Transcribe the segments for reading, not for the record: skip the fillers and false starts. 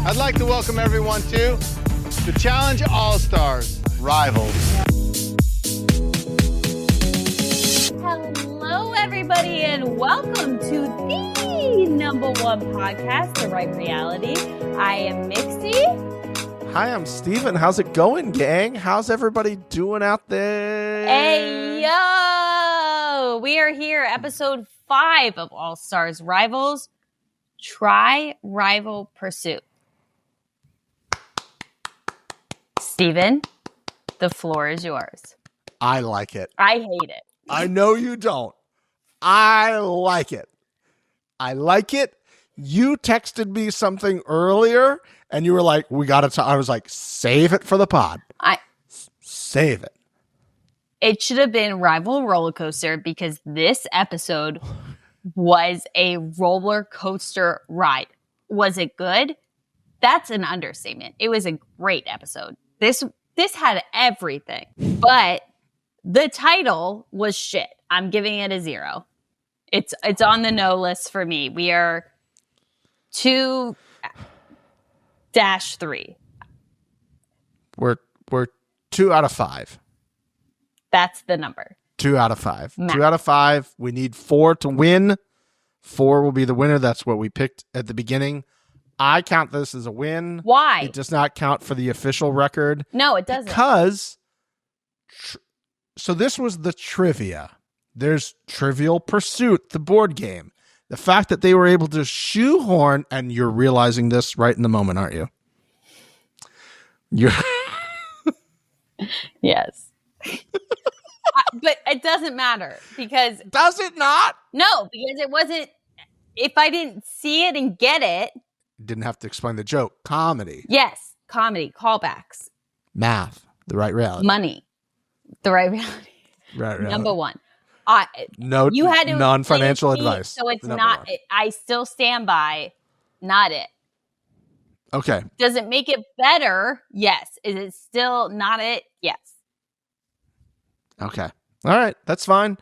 I'd like to welcome everyone to the Challenge All-Stars Rivals. Hello, everybody, and welcome to the number one podcast, The Right Reality. I am Mixie. Hi, I'm Stephen. How's it going, gang? How's everybody doing out there? Hey, yo! We are here, episode 5 of All-Stars Rivals, Try Rival Pursuit. Stephen, the floor is yours. I like it. I hate it. I know you don't. I like it. I like it. You texted me something earlier, and you were like, we got to talk. I was like, save it for the pod. Save it. It should have been Rival Roller Coaster because this episode was a roller coaster ride. Was it good? That's an understatement. It was a great episode. This had everything, but the title was shit. I'm giving it a 0. It's on the no list for me. We are 2-3. We're 2 out of 5. That's the number. 2 out of 5. Math. 2 out of 5. We need 4 to win. 4 will be the winner. That's what we picked at the beginning. I count this as a win. Why? It does not count for the official record. No, it doesn't. Because, so this was the trivia. There's Trivial Pursuit, the board game. The fact that they were able to shoehorn, and you're realizing this right in the moment, aren't you? You're Yes. But it doesn't matter because... Does it not? No, because it wasn't... If I didn't see it and get it... Didn't have to explain the joke. Comedy. Yes. Comedy. Callbacks. Math. The right reality. Money. The right reality. Right reality. Number 1. No, you had to non-financial explain it to me, advice. so it's Number not... 1. I still stand by not it. Okay. Does it make it better? Yes. Is it still not it? Yes. Okay. All right. That's fine.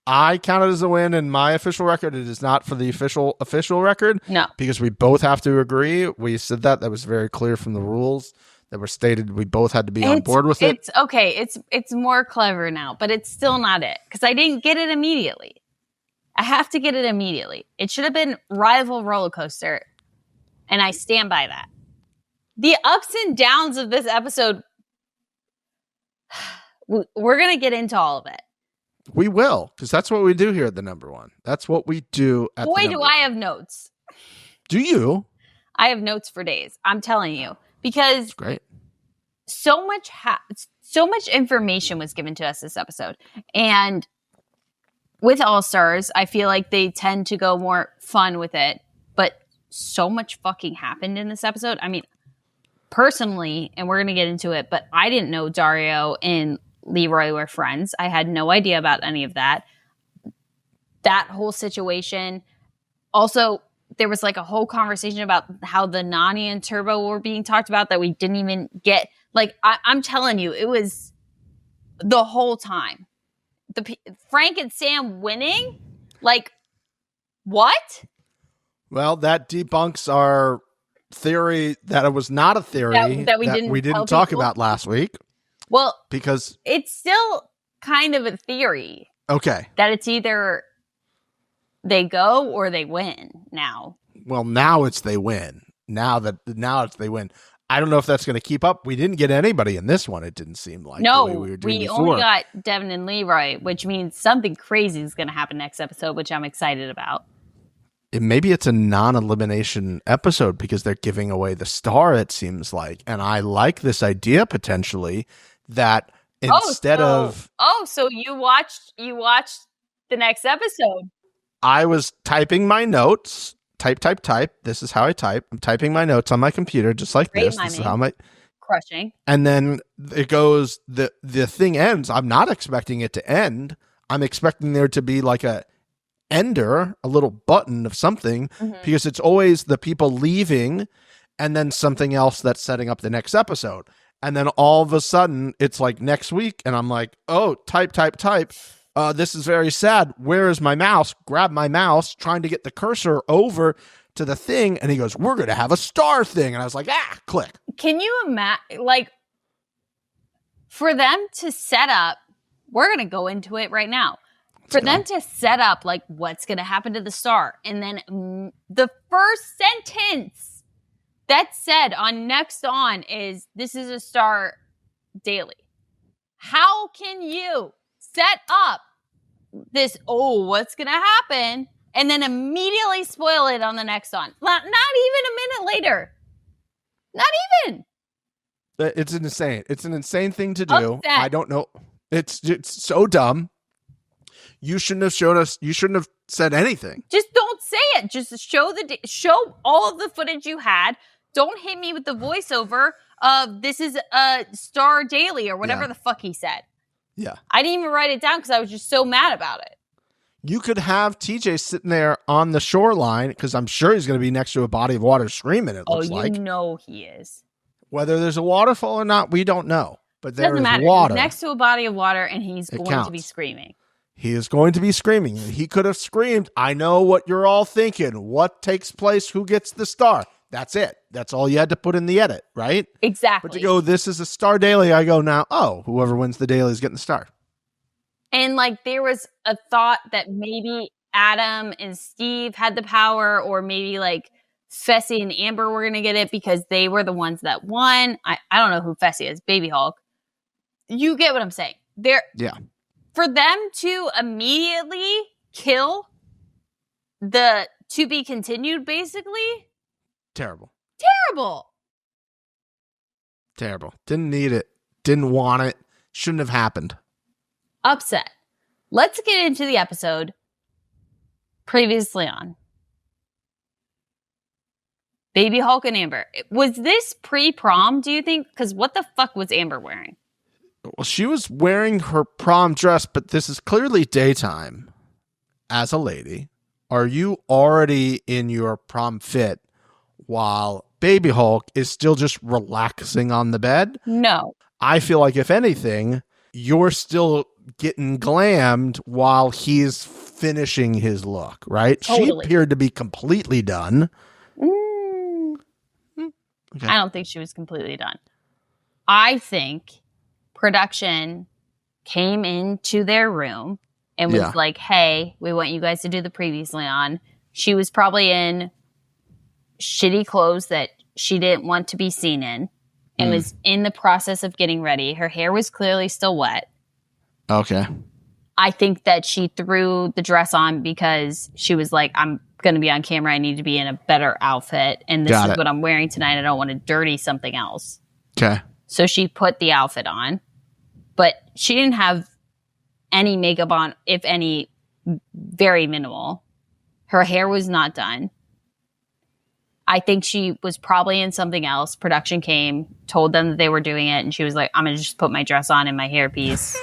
I count it as a win in my official record. It is not for the official record. No. Because we both have to agree. We said that. That was very clear from the rules that were stated. We both had to be on board with it. It's okay. It's more clever now, but it's still not it because I didn't get it immediately. I have to get it immediately. It should have been Rival Roller Coaster, and I stand by that. The ups and downs of this episode, we're going to get into all of it. We will, because that's what we do here at the number one. That's what we do at the Boy, number do one. I have notes. Do you? I have notes for days. I'm telling you. Because Great. so much information was given to us this episode. And with All Stars, I feel like they tend to go more fun with it. But so much fucking happened in this episode. I mean, personally, and we're going to get into it, but I didn't know Dario and Leroy were friends. I had no idea about any of that. That whole situation. Also, there was like a whole conversation about how the Nani and Turbo were being talked about that we didn't even get. Like, I'm telling you, it was the whole time. Frank and Sam winning? Like, what? Well, that debunks our theory that it was not a theory that we didn't talk people about last week. Well, because it's still kind of a theory. Okay. That it's either they go or they win now. Well, now it's they win. Now it's they win. I don't know if that's going to keep up. We didn't get anybody in this one. It didn't seem like no, the way we were doing before. Only got Devin and Leroy, which means something crazy is going to happen next episode, which I'm excited about. Maybe it's a non-elimination episode because they're giving away the star, it seems like. And I like this idea potentially that instead of... Oh, so you watched the next episode. I was typing my notes. Type. This is how I type. I'm typing my notes on my computer just like this. This is how my... Crushing. And then it goes, the thing ends. I'm not expecting it to end. I'm expecting there to be like a ender, a little button of something, because it's always the people leaving and then something else that's setting up the next episode. And then all of a sudden it's like next week and I'm like, oh, type. This is very sad. Where is my mouse? Grab my mouse, trying to get the cursor over to the thing, and he goes, "We're going to have a star thing." And I was like, click. Can you imagine, like, for them to set up, we're going to go into it right now. For them to set up, like, what's going to happen to the star. And then the first sentence that's said on Next On is, "This is a star daily." How can you set up this, what's going to happen, and then immediately spoil it on the Next On? Not even a minute later. Not even. It's insane. It's an insane thing to do. Upset. I don't know. It's so dumb. You shouldn't have showed us. You shouldn't have said anything. Just don't say it. Just show all of the footage you had. Don't hit me with the voiceover of "this is a star daily" or whatever the fuck he said. Yeah. I didn't even write it down because I was just so mad about it. You could have TJ sitting there on the shoreline, because I'm sure he's going to be next to a body of water screaming, it looks like. You know he is. Whether there's a waterfall or not, we don't know. But there is matter. water. He's next to a body of water, and he's going to be screaming. He is going to be screaming. He could have screamed, "I know what you're all thinking. What takes place? Who gets the star?" That's it. That's all you had to put in the edit, right? Exactly. But to go, "This is a star daily," I go, now, whoever wins the daily is getting the star. And like, there was a thought that maybe Adam and Steve had the power, or maybe like Fessy and Amber were going to get it because they were the ones that won. I don't know who Fessy is, Baby Hulk. You get what I'm saying. Yeah. For them to immediately kill the to be continued, basically. Terrible. Didn't need it. Didn't want it. Shouldn't have happened. Upset. Let's get into the episode previously on. Baby Hulk and Amber. Was this pre-prom, do you think? Because what the fuck was Amber wearing? Well, she was wearing her prom dress, but this is clearly daytime. As a lady, are you already in your prom fit while Baby Hulk is still just relaxing on the bed? No. I feel like, if anything, you're still getting glammed while he's finishing his look, right? Totally. She appeared to be completely done. Okay. I don't think she was completely done. I think production came into their room and was like, "Hey, we want you guys to do the previously on." She was probably in shitty clothes that she didn't want to be seen in, and was in the process of getting ready. Her hair was clearly still wet. Okay. I think that she threw the dress on because she was like, "I'm going to be on camera. I need to be in a better outfit. And this is what I'm wearing tonight. I don't want to dirty something else." Okay. So she put the outfit on, but she didn't have any makeup on, if any, very minimal. Her hair was not done. I think she was probably in something else. Production came, told them that they were doing it, and she was like, "I'm going to just put my dress on and my hairpiece."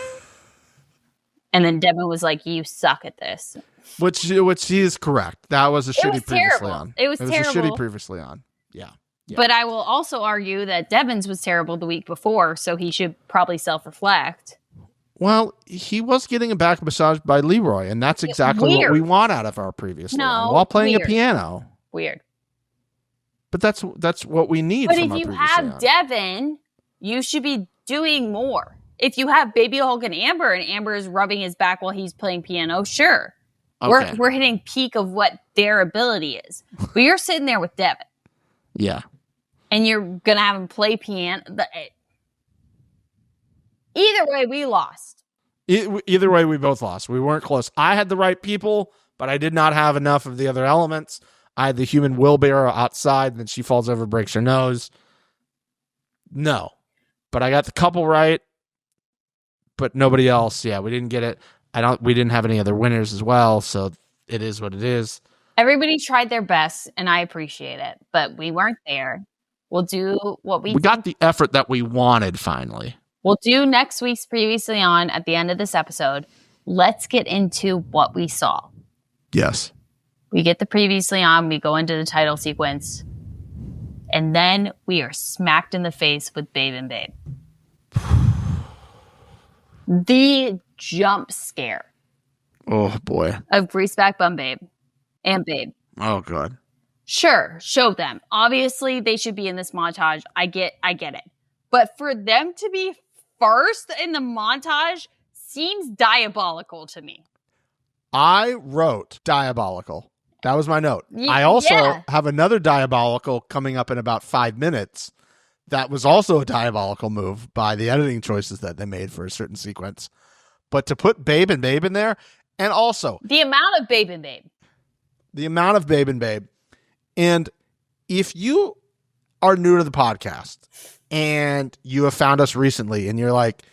And then Devin was like, "You suck at this." Which he is correct. That was a shitty previously on. It was terrible. A shitty previously on. Yeah. But I will also argue that Devin's was terrible the week before, so he should probably self-reflect. Well, he was getting a back massage by Leroy, and that's exactly what we want out of our previously on, while playing a piano. Weird. But that's what we need. But if you have Devin, you should be doing more. If you have Baby Hulk and Amber is rubbing his back while he's playing piano, sure. Okay. We're hitting peak of what their ability is. But you're sitting there with Devin. Yeah. And you're going to have him play piano. Either way, we lost. Either way, we both lost. We weren't close. I had the right people, but I did not have enough of the other elements. I had the human wheelbarrow outside, and then she falls over, breaks her nose. No. But I got the couple right, but nobody else. Yeah, we didn't get it. We didn't have any other winners as well, so it is what it is. Everybody tried their best, and I appreciate it, but we weren't there. We'll do what we got the effort that we wanted, finally. We'll do next week's previously on at the end of this episode. Let's get into what we saw. Yes. We get the previously on, we go into the title sequence, and then we are smacked in the face with Babe and Babe. The jump scare. Oh, boy. Of Greaseback Bum Babe and Babe. Oh, God. Sure, show them. Obviously, they should be in this montage. I get it. But for them to be first in the montage seems diabolical to me. I wrote diabolical. That was my note. I also have another diabolical coming up in about 5 minutes. That was also a diabolical move by the editing choices that they made for a certain sequence. But to put Babe and Babe in there, and also the amount of Babe and Babe. The amount of Babe and Babe. And if you are new to the podcast and you have found us recently and you're like,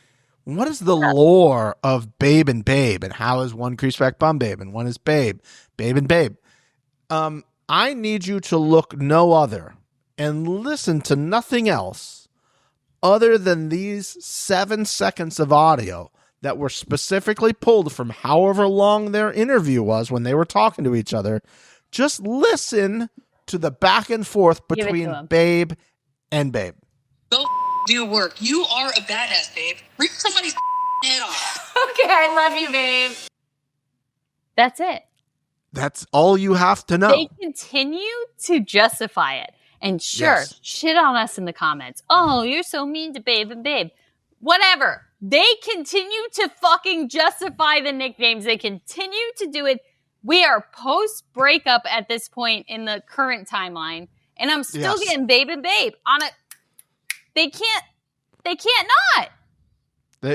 what is the lore of Babe and Babe? And how is one Greaseback Bum Babe and one is Babe and Babe? I need you to look no other and listen to nothing else other than these 7 seconds of audio that were specifically pulled from however long their interview was when they were talking to each other. Just listen to the back and forth between Babe and Babe. Go do your work. You are a badass, Babe. Rip somebody's head off. Okay, I love you, Babe. That's it. That's all you have to know. They continue to justify it. And sure, shit on us in the comments. Oh, you're so mean to Babe and Babe. Whatever. They continue to fucking justify the nicknames. They continue to do it. We are post-breakup at this point in the current timeline. And I'm still getting Babe and Babe on it. They can't not.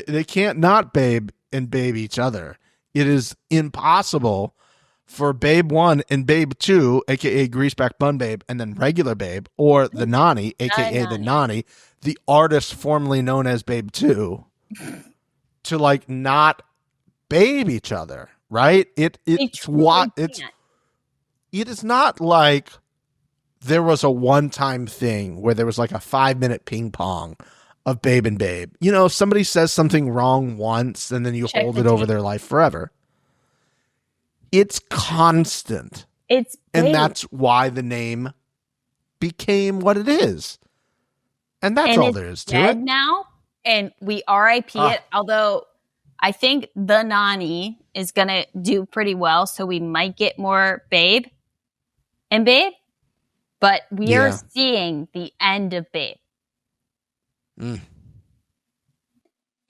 They can't not Babe and Babe each other. It is impossible for Babe 1 and Babe 2, a.k.a. Greaseback Bun Babe, and then regular Babe, or the Nani, a.k.a. the Nani, the artist formerly known as Babe 2, to like not babe each other, right? It is not like there was a one-time thing where there was like a 5-minute ping pong of Babe and Babe. You know, somebody says something wrong once and then you hold it over their life forever. It's constant. It's big. And that's why the name became what it is. And that's all there is to it. Now, and we RIP it, although I think the Nani is going to do pretty well, so we might get more Babe and Babe, but we are seeing the end of Babe.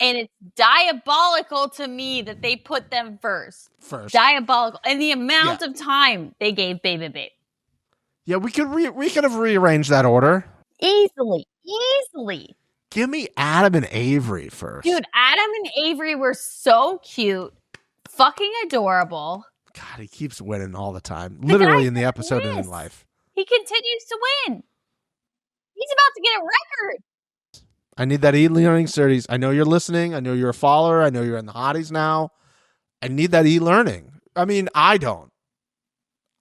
And it's diabolical to me that they put them first. Diabolical. And the amount of time they gave Babe and Babe. Yeah, we could have rearranged that order. Easily. Give me Adam and Avery first. Dude, Adam and Avery were so cute. Fucking adorable. God, he keeps winning all the time. Literally in the episode and in life. He continues to win. He's about to get a record. I need that e-learning series. I know you're listening. I know you're a follower. I know you're in the hotties now. I need that e-learning. I mean, I don't.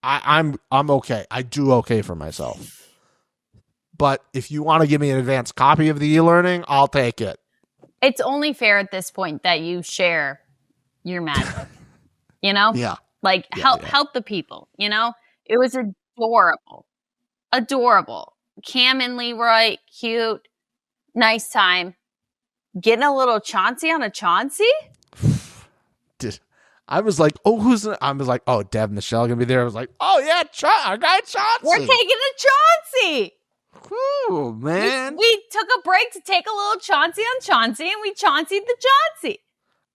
I'm okay. I do okay for myself. But if you want to give me an advanced copy of the e-learning, I'll take it. It's only fair at this point that you share your magic. You know? Yeah. Like, help the people, you know? It was adorable. Adorable. Cam and Leroy, cute. Nice time. Getting a little Chauncey on a Chauncey? I was like, I was like, oh, Dev Michelle gonna be there. I was like, oh yeah, our guy Chauncey. We're taking a Chauncey. Cool, man. We took a break to take a little Chauncey on Chauncey, and we Chauncey'd the Chauncey.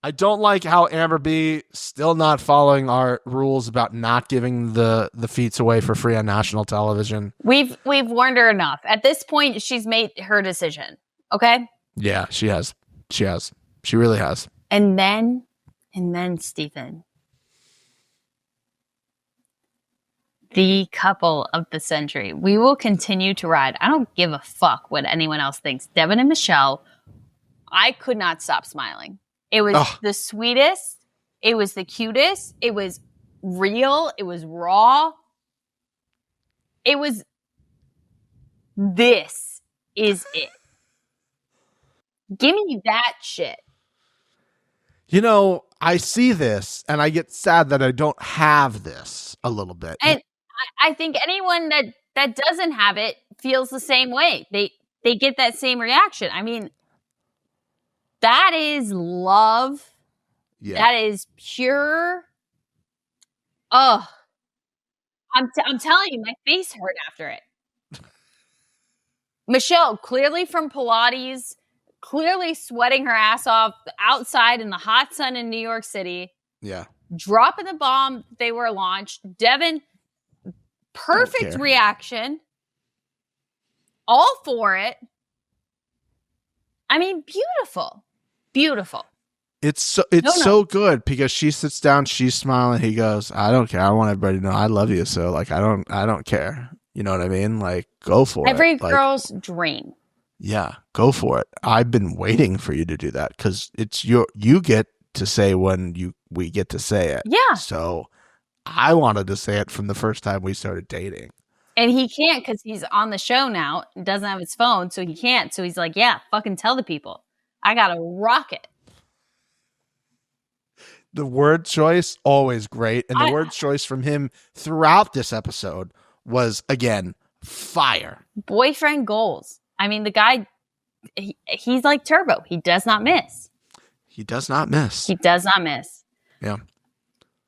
I don't like how Amber B still not following our rules about not giving the feats away for free on national television. We've warned her enough. At this point, she's made her decision. Okay? Yeah, she has. She really has. And then Stephen. The couple of the century. We will continue to ride. I don't give a fuck what anyone else thinks. Devin and Michelle, I could not stop smiling. It was the sweetest. It was the cutest. It was real. It was raw. It was, this is it. Give me that shit. You know, I see this and I get sad that I don't have this a little bit. And I think anyone that doesn't have it feels the same way. They get that same reaction. I mean, that is love. Yeah. That is pure. Oh, I'm telling you, my face hurt after it. Michelle, clearly from Pilates, clearly sweating her ass off outside in the hot sun in New York City. Yeah. Dropping the bomb, they were launched. Devin, perfect reaction. All for it. I mean, beautiful. Beautiful. It's so good because she sits down, she's smiling, he goes, I don't care. I want everybody to know I love you. So like I don't care. You know what I mean? Like, go for Every it. girl's dream. Yeah, go for it. I've been waiting for you to do that because it's you get to say when we get to say it. Yeah. So I wanted to say it from the first time we started dating. And he can't because he's on the show now and doesn't have his phone, so he can't. So he's like, yeah, fucking tell the people. I got to rock it. The word choice, always great. And the word choice from him throughout this episode was, again, fire. Boyfriend goals. I mean, the guy, he's like Turbo. He does not miss. He does not miss. He does not miss. Yeah.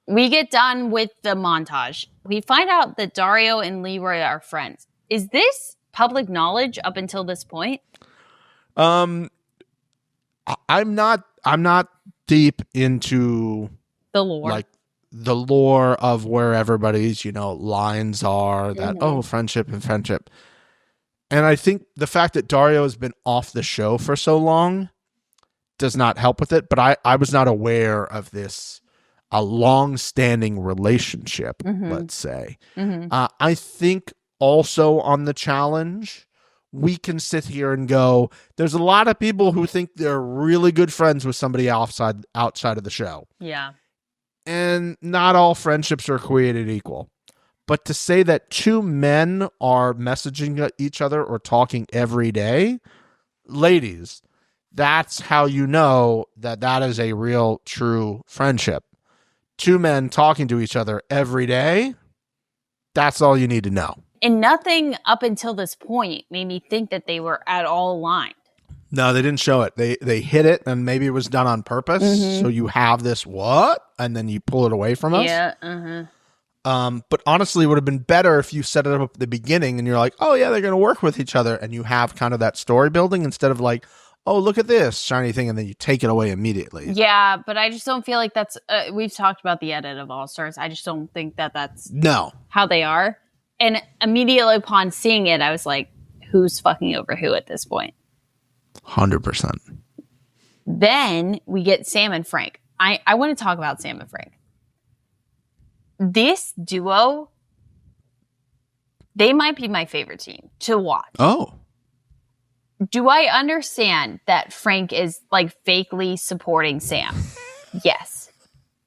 We get done with the montage. We find out that Dario and Leroy are friends. Is this public knowledge up until this point? I'm not deep into the lore. Like the lore of where everybody's, lines are that, friendship and friendship. And I think the fact that Dario has been off the show for so long does not help with it. But I was not aware of this, a long-standing relationship, let's say. I think also on the challenge, we can sit here and go, there's a lot of people who think they're really good friends with somebody outside of the show. Yeah. And not all friendships are created equal. But to say that two men are messaging each other or talking every day, ladies, that's how you know that is a real, true friendship. Two men talking to each other every day, that's all you need to know. And nothing up until this point made me think that they were at all aligned. No, they didn't show it. They hit it, and maybe it was done on purpose. So you have this what? And then you pull it away from us. Yeah, but honestly, it would have been better if you set it up at the beginning and you're like, oh, yeah, they're going to work with each other. And you have kind of that story building instead of like, oh, look at this shiny thing. And then you take it away immediately. Yeah, but I just don't feel like that's, we've talked about the edit of All Stars. I just don't think that that's how they are. And immediately upon seeing it, I was like, who's fucking over who at this point? 100%. Then we get Sam and Frank. I want to talk about Sam and Frank. This duo, they might be my favorite team to watch. Oh. Do I understand that Frank is like fakely supporting Sam? Yes.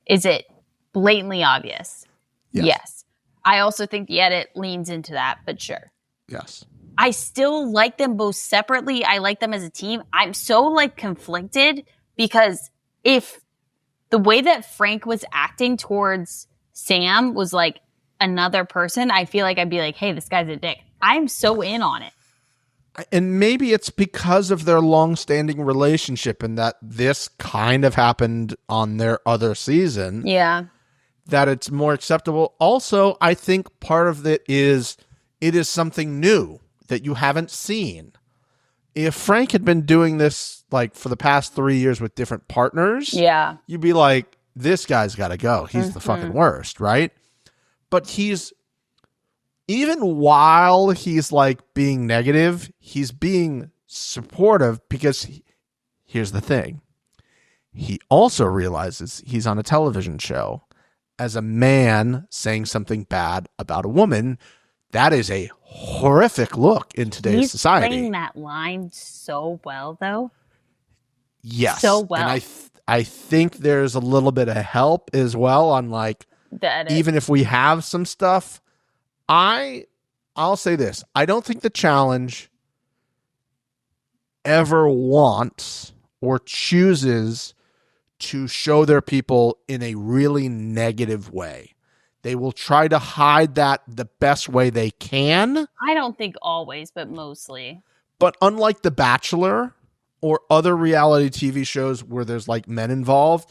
Is it blatantly obvious? Yes. I also think the edit leans into that, but sure. Yes. I still like them both separately. I like them as a team. I'm so like conflicted because if the way that Frank was acting towards Sam was like another person, I feel like I'd be like, hey, this guy's a dick. I'm so in on it. And maybe it's because of their long-standing relationship and that this kind of happened on their other season. Yeah. That it's more acceptable. Also, I think part of it is something new that you haven't seen. If Frank had been doing this like for the past 3 years with different partners, you'd be like, this guy's got to go. He's the fucking worst, right? But even while he's like being negative, he's being supportive because here's the thing. He also realizes he's on a television show. As a man saying something bad about a woman, that is a horrific look in today's society. He's playing that line so well, though. Yes. So well. And I think there's a little bit of help as well on like, even if we have some stuff, I'll say this. I don't think the challenge ever wants or chooses to show their people in a really negative way. They will try to hide that the best way they can. I don't think always, but mostly. But unlike The Bachelor or other reality TV shows where there's like men involved,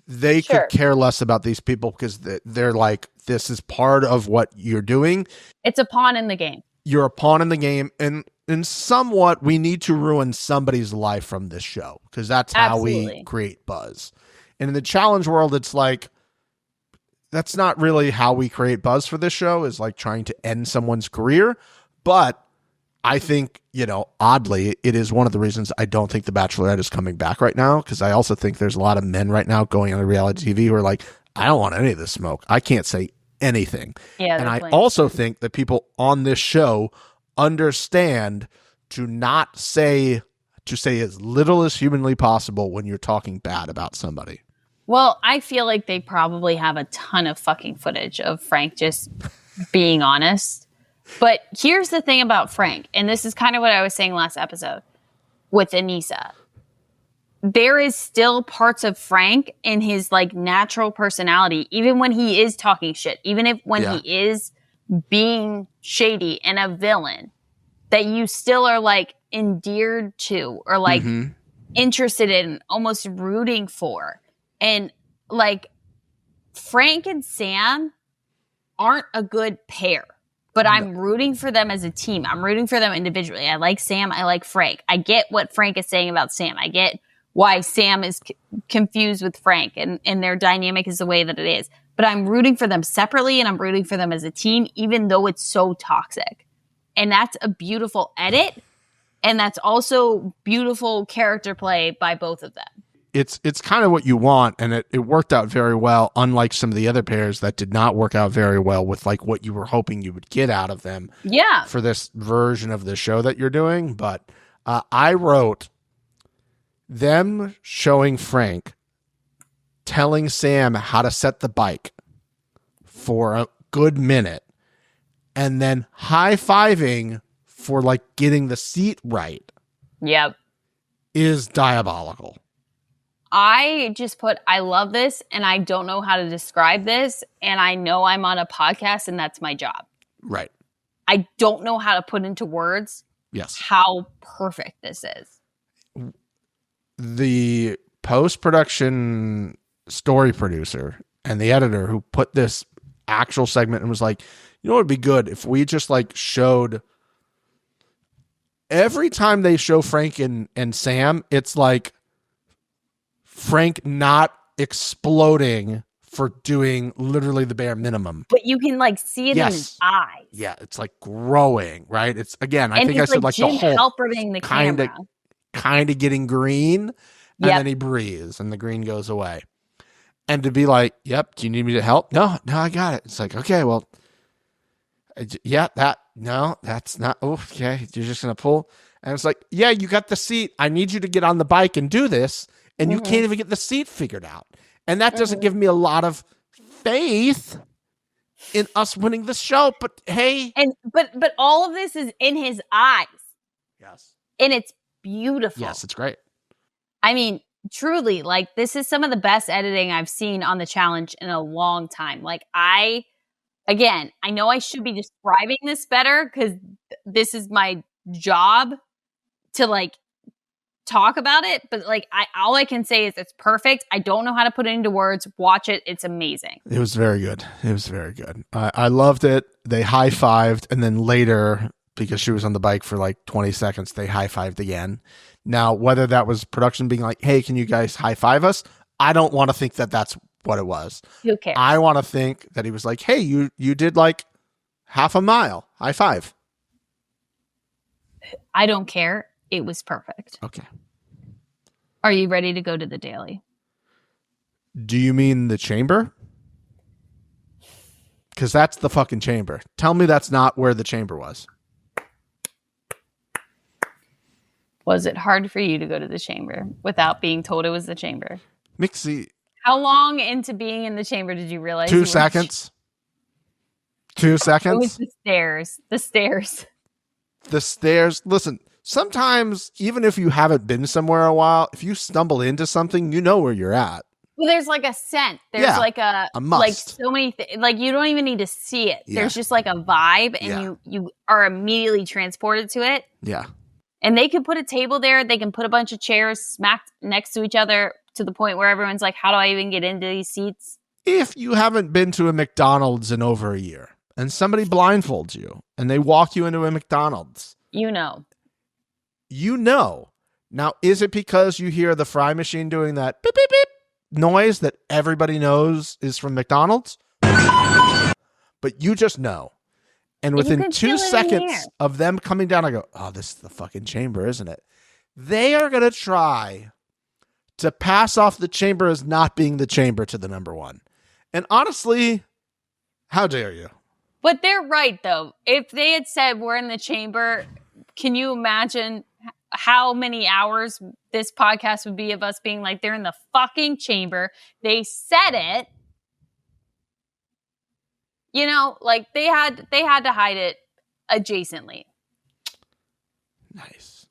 they could care less about these people because they're like, this is part of what you're doing. It's a pawn in the game. You're a pawn in the game. And somewhat, we need to ruin somebody's life from this show because that's how we create buzz. And in the challenge world, it's like, that's not really how we create buzz for this show, is like trying to end someone's career. But I think, oddly, it is one of the reasons I don't think The Bachelorette is coming back right now, because I also think there's a lot of men right now going on reality TV who are like, I don't want any of this smoke. I can't say anything. Yeah, and I also think that people on this show understand to say as little as humanly possible when you're talking bad about somebody. Well, I feel like they probably have a ton of fucking footage of Frank just being honest. But here's the thing about Frank, and this is kind of what I was saying last episode with Anissa. There is still parts of Frank in his like natural personality, even when he is talking shit, even when he is being shady and a villain, that you still are like endeared to or like interested in, almost rooting for. And like Frank and Sam aren't a good pair, but I'm rooting for them as a team. I'm rooting for them individually. I like Sam. I like Frank. I get what Frank is saying about Sam. I get why Sam is confused with Frank and their dynamic is the way that it is. But I'm rooting for them separately and I'm rooting for them as a team, even though it's so toxic. And that's a beautiful edit. And that's also beautiful character play by both of them. It's kind of what you want, and it worked out very well, unlike some of the other pairs that did not work out very well with like what you were hoping you would get out of them for this version of the show that you're doing. But I wrote them showing Frank telling Sam how to set the bike for a good minute and then high-fiving for like getting the seat right is diabolical. I just put, I love this and I don't know how to describe this. And I know I'm on a podcast and that's my job. Right. I don't know how to put into words how perfect this is. The post-production story producer and the editor who put this actual segment and was like, you know what would be good if we just like showed every time they show Frank and Sam, it's like Frank not exploding for doing literally the bare minimum. But you can like see it in his eyes. Yeah, it's like growing, right? It's again, I think I said like Jim the whole Halperting the camera. Kind of getting green, and then he breathes and the green goes away. And to be like, yep, do you need me to help? No, I got it. It's like, okay, well, that's not, okay, you're just going to pull. And it's like, yeah, you got the seat. I need you to get on the bike and do this. And you can't even get the seat figured out. And that doesn't give me a lot of faith in us winning the show. But hey. But all of this is in his eyes. Yes. And it's beautiful. Yes, it's great. I mean, truly, like this is some of the best editing I've seen on the challenge in a long time. Like I know I should be describing this better because this is my job to like talk about it, but like all I can say is it's perfect. I don't know how to put it into words. Watch it. It's amazing. It was very good. I loved it. They high-fived, and then later, because she was on the bike for like 20 seconds, they high-fived again. Now, whether that was production being like, hey, can you guys high-five us? I don't want to think that that's what it was. Who cares? I want to think that he was like, hey, you did like half a mile. High five. I don't care. It was perfect. Okay. Are you ready to go to the daily? Do you mean the chamber? Because that's the fucking chamber. Tell me that's not where the chamber was. Was it hard for you to go to the chamber without being told it was the chamber? Mixie. How long into being in the chamber did you realize? 2 seconds. 2 seconds. It was the stairs. The stairs. Listen, sometimes even if you haven't been somewhere a while, if you stumble into something, you know where you're at. Well, there's like a scent. There's like a must. Like so many like you don't even need to see it. There's just like a vibe and you are immediately transported to it. Yeah. And they can put a table there. They can put a bunch of chairs smacked next to each other. to the point where everyone's like, how do I even get into these seats? If you haven't been to a McDonald's in over a year and somebody blindfolds you and they walk you into a McDonald's, you know. Now, is it because you hear the fry machine doing that beep, beep, beep noise that everybody knows is from McDonald's? But you just know. And within 2 seconds of them coming down, I go, oh, this is the fucking chamber, isn't it? They are going to try to pass off the chamber as not being the chamber to the number one. And honestly, how dare you? But they're right, though. If they had said we're in the chamber, can you imagine how many hours this podcast would be of us being like, they're in the fucking chamber. They said it. You know, like they had to hide it adjacently. Nice.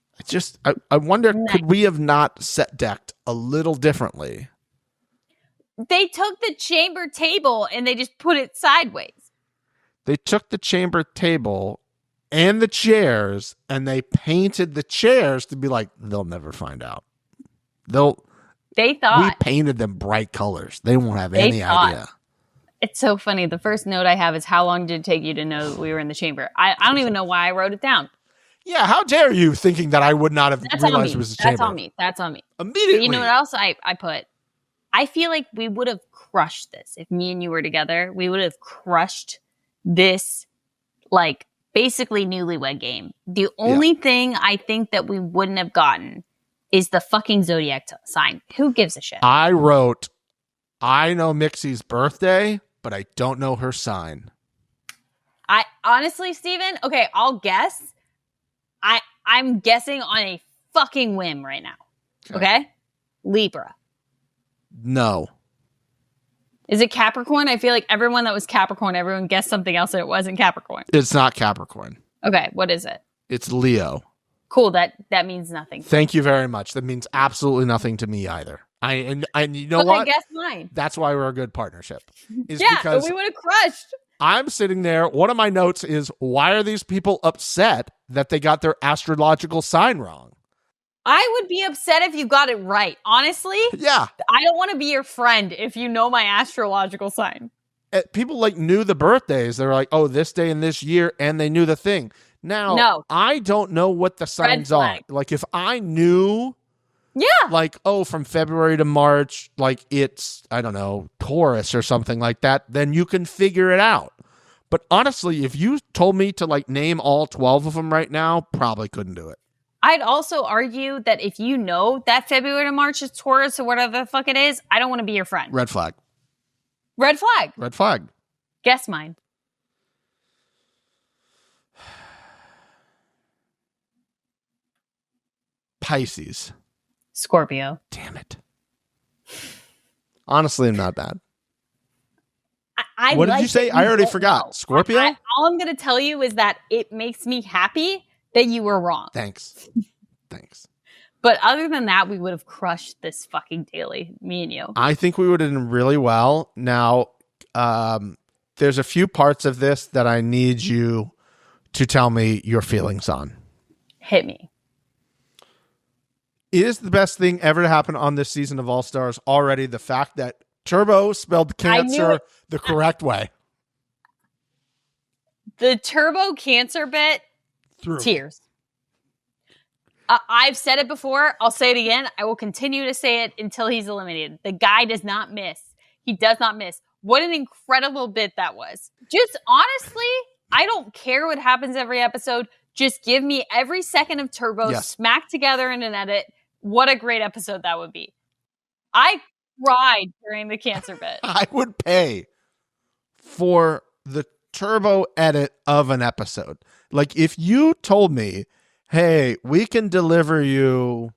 I wonder, could we have not set decked a little differently? They took the chamber table and they just put it sideways. They took the chamber table and the chairs and they painted the chairs to be like, they'll never find out. We painted them bright colors. They won't have any idea. It's so funny. The first note I have is, how long did it take you to know that we were in the chamber? I don't even know why I wrote it down. Yeah, how dare you thinking that I would not have realized it was a chamber? That's on me. Immediately. But you know what else I put? I feel like we would have crushed this. If me and you were together, we would have crushed this, like, basically newlywed game. The only thing I think that we wouldn't have gotten is the fucking zodiac sign. Who gives a shit? I wrote, I know Mixie's birthday, but I don't know her sign. I honestly, Stephen, okay, I'll guess. I'm guessing on a fucking whim right now. Okay? Libra. No. Is it Capricorn? I feel like everyone that was Capricorn, everyone guessed something else that it wasn't Capricorn. It's not Capricorn. Okay, what is it? It's Leo. Cool, that means nothing. Thank you very much. That means absolutely nothing to me either. And you know what? I guess mine. That's why we're a good partnership. Because we would have crushed. I'm sitting there. One of my notes is, why are these people upset that they got their astrological sign wrong? I would be upset if you got it right. Honestly. Yeah. I don't want to be your friend if you know my astrological sign. People like knew the birthdays. They're like, oh, this day and this year. And they knew the thing. Now, no. I don't know what the signs are. Like if I knew... Yeah. Like, oh, from February to March, like it's, I don't know, Taurus or something like that, then you can figure it out. But honestly, if you told me to like name all 12 of them right now, probably couldn't do it. I'd also argue that if you know that February to March is Taurus or whatever the fuck it is, I don't want to be your friend. Red flag. Red flag. Red flag. Guess mine. Pisces. Scorpio. Damn it. Honestly, I'm not bad. What did you say? I already forgot. Scorpio? All I'm going to tell you is that it makes me happy that you were wrong. Thanks. But other than that, we would have crushed this fucking daily, me and you. I think we would have done really well. Now, there's a few parts of this that I need you to tell me your feelings on. Hit me. Is the best thing ever to happen on this season of All Stars already the fact that Turbo spelled cancer the correct way? The Turbo cancer bit, tears. I've said it before. I'll say it again. I will continue to say it until he's eliminated. The guy does not miss. He does not miss. What an incredible bit that was. Just honestly, I don't care what happens every episode. Just give me every second of Turbo smacked together in an edit. What a great episode that would be. I cried during the cancer bit. I would pay for the Turbo edit of an episode. Like if you told me, hey, we can deliver you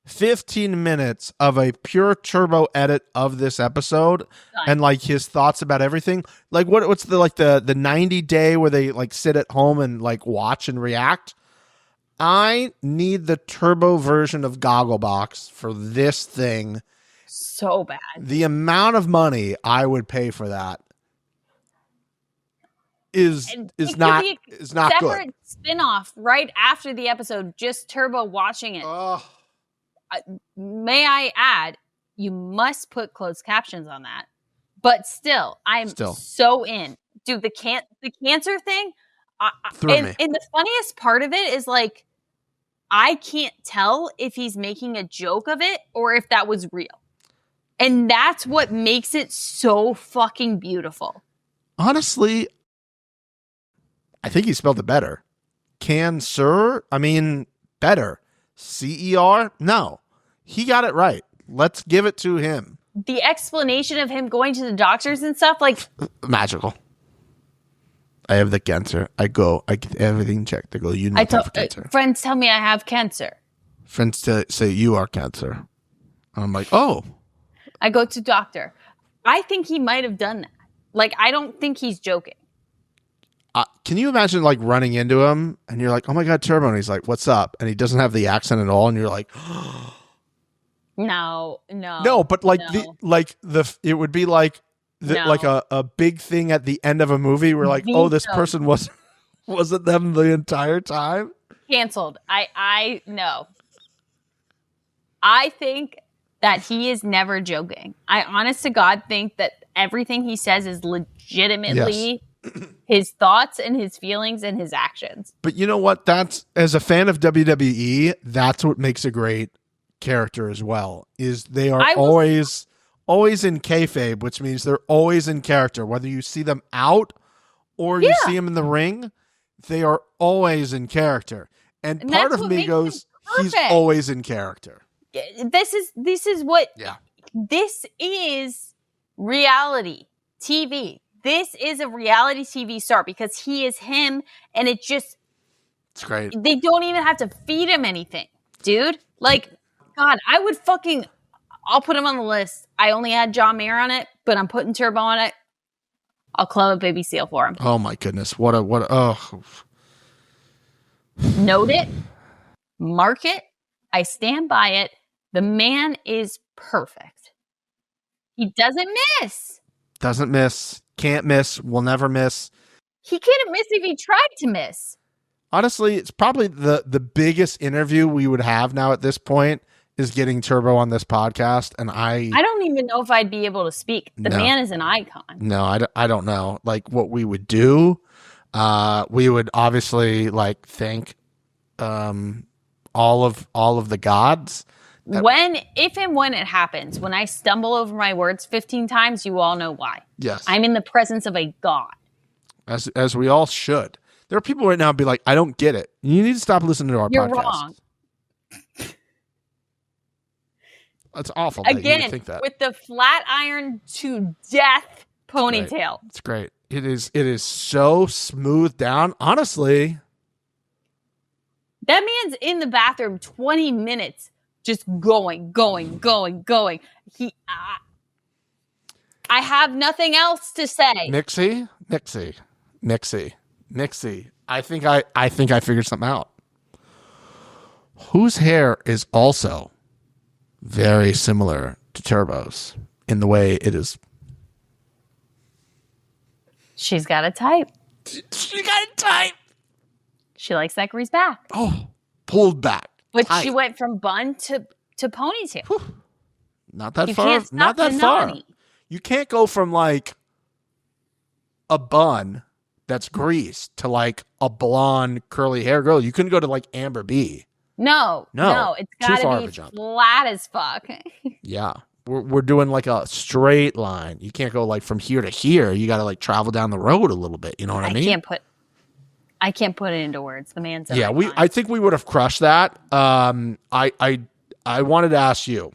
15 minutes of a pure Turbo edit of this episode and like his thoughts about everything. Like what's the 90 day where they like sit at home and like watch and react? I need the Turbo version of Gogglebox for this thing. So bad. The amount of money I would pay for that is not good. Separate spinoff right after the episode, just Turbo watching it. may I add, you must put closed captions on that. But still, I'm so in. Dude, the cancer thing, and the funniest part of it is like, I can't tell if he's making a joke of it or if that was real. And that's what makes it so fucking beautiful. Honestly, I think he spelled it better. Cancer, I mean, better. CER? No. He got it right. Let's give it to him. The explanation of him going to the doctors and stuff, like... Magical. I have the cancer. I get everything checked. They go, you know, cancer. Friends tell me I have cancer. Friends say you are cancer. And I'm like, oh. I go to doctor. I think he might have done that. Like, I don't think he's joking. Can you imagine like running into him and you're like, oh my God, Turbo. And he's like, what's up? And he doesn't have the accent at all. And you're like, no, but like it would be like like a big thing at the end of a movie where like, oh, this person wasn't them the entire time. Canceled. I know. I think that he is never joking. I honest to God think that everything he says is legitimately his thoughts and his feelings and his actions. But you know what? That's, as a fan of WWE, that's what makes a great character as well, is they are always in kayfabe, which means they're always in character. Whether you see them out or you see them in the ring, they are always in character. And part of me goes, he's always in character. This is what this is reality TV. This is a reality TV star because he is him, and it's great. They don't even have to feed him anything, dude. Like, God, I'll put him on the list. I only had John Mayer on it, but I'm putting Turbo on it. I'll club a baby seal for him. Oh my goodness. Oh. Note it. Mark it. I stand by it. The man is perfect. He doesn't miss. Doesn't miss. Can't miss. Will never miss. He couldn't miss if he tried to miss. Honestly, it's probably the biggest interview we would have now at this point is getting Turbo on this podcast. And I don't even know if I'd be able to speak. The man is an icon. No, I don't know. Like what we would do. We would obviously like thank all of the gods. If and when it happens, when I stumble over my words 15 times, you all know why. Yes. I'm in the presence of a god. As we all should. There are people right now be like, I don't get it. You need to stop listening to our podcast. You're wrong. That's awful. Again, that you think that. With the flat iron to death ponytail. It's great. It is so smooth down. Honestly. That man's in the bathroom 20 minutes. Just going. I have nothing else to say. Mixie. I think I figured something out. Whose hair is also very similar to Turbo's in the way it is. She's got a type. She got a type. She likes that greased back. Oh, pulled back. But she went from bun to ponytail. Whew. Not that far. Not that far. You can't go from like a bun that's greased to like a blonde curly hair girl. You couldn't go to like Amber B. No. It's got to be flat as fuck. Yeah. We're doing like a straight line. You can't go like from here to here. You got to like travel down the road a little bit. You know what I mean? I can't put it into words. The man's I think we would have crushed that. I wanted to ask you.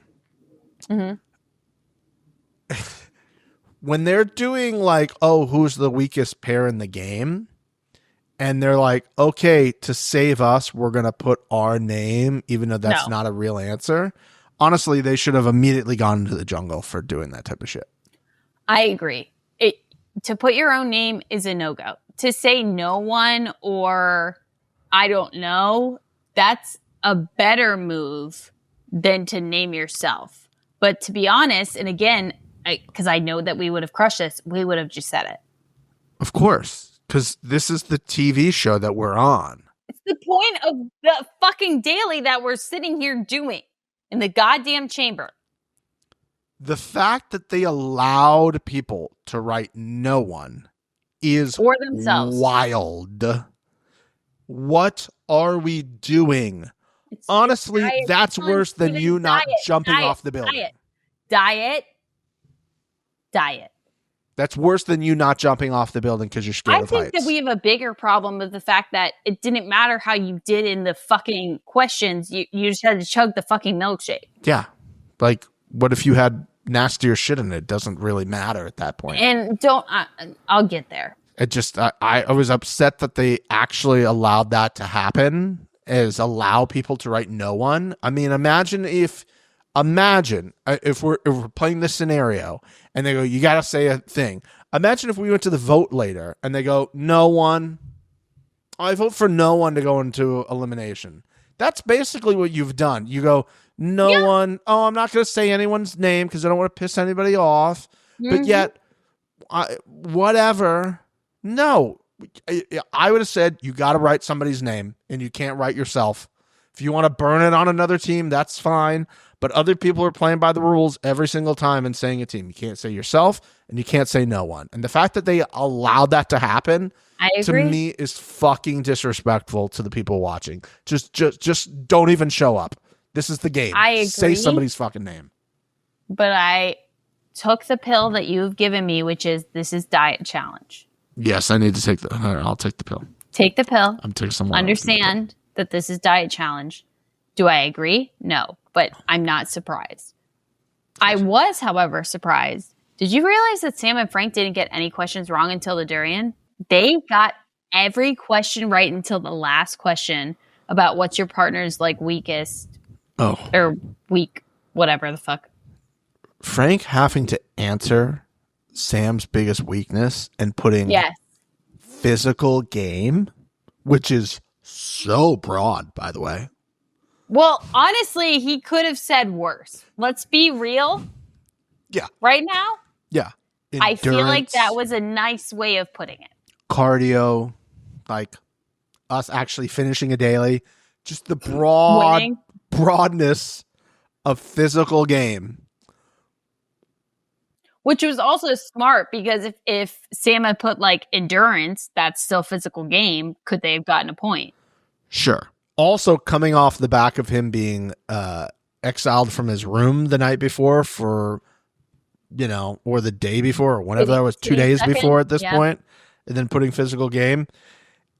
Mm-hmm. When they're doing like, oh, who's the weakest pair in the game? And they're like, okay, to save us, we're going to put our name, even though that's not a real answer. Honestly, they should have immediately gone into the jungle for doing that type of shit. I agree. To put your own name is a no-go. To say no one or I don't know, that's a better move than to name yourself. But to be honest, and again, because I know that we would have crushed this, we would have just said it. Of course, because this is the TV show that we're on. It's the point of the fucking daily that we're sitting here doing. in the goddamn chamber. The fact that they allowed people to write no one is Or themselves. wild. What are we doing? Honestly, that's worse than you not jumping off the building. Diet. That's worse than you not jumping off the building because you're scared of heights. I think that we have a bigger problem with the fact that it didn't matter how you did in the fucking questions. You just had to chug the fucking milkshake. Yeah. Like, what if you had nastier shit in it? It doesn't really matter at that point. And I'll get there. It just, I was upset that they actually allowed that to happen, is allow people to write no one. I mean, imagine if we're playing this scenario and they go, you got to say a thing. Imagine if we went to the vote later and they go, no one. I vote for no one to go into elimination. That's basically what you've done. You go, no one. Oh, I'm not going to say anyone's name because I don't want to piss anybody off. Mm-hmm. But yet, whatever. No, I would have said you got to write somebody's name and you can't write yourself. If you want to burn it on another team, that's fine. But other people are playing by the rules every single time and saying a team. You can't say yourself and you can't say no one. And the fact that they allowed that to happen, to me, is fucking disrespectful to the people watching. Just don't even show up. This is the game. I agree. Say somebody's fucking name. But I took the pill that you've given me, which is this is diet challenge. Yes, I need to take I'll take the pill. Take the pill. I'm taking some. Understand that this is diet challenge. Do I agree? No, but I'm not surprised. I was, however, surprised. Did you realize that Sam and Frank didn't get any questions wrong until the durian? They got every question right until the last question about what's your partner's like weakest or weak, whatever the fuck. Frank having to answer Sam's biggest weakness and putting physical game, which is so broad, by the way. Well, honestly, he could have said worse. Let's be real. Yeah. Right now? Yeah. I feel like that was a nice way of putting it. Cardio, like us actually finishing a daily, just the broadness of physical game. Which was also smart because if Sam had put like endurance, that's still physical game, could they have gotten a point? Sure. Also coming off the back of him being exiled from his room the night before or the day before, or whenever that was, 2 days before at this point, and then putting physical game,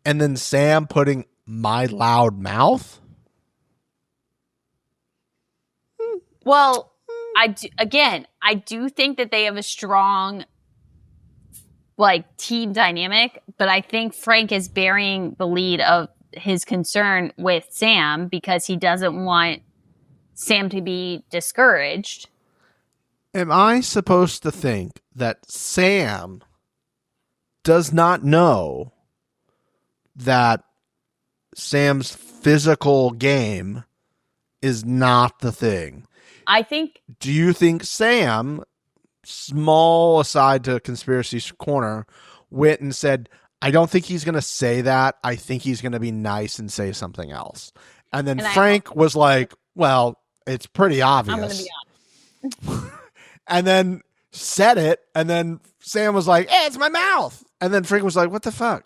and then Sam putting my loud mouth. Well, I do think that they have a strong like team dynamic, but I think Frank is bearing the lead of his concern with Sam because he doesn't want Sam to be discouraged. Am I supposed to think that Sam does not know that Sam's physical game is not the thing? I think. Do you think Sam, small aside to Conspiracy Corner, went and said, I don't think he's going to say that. I think he's going to be nice and say something else. And then Frank was like, well, it's pretty obvious. I'm going to be honest. And then said it. And then Sam was like, hey, it's my mouth. And then Frank was like, what the fuck?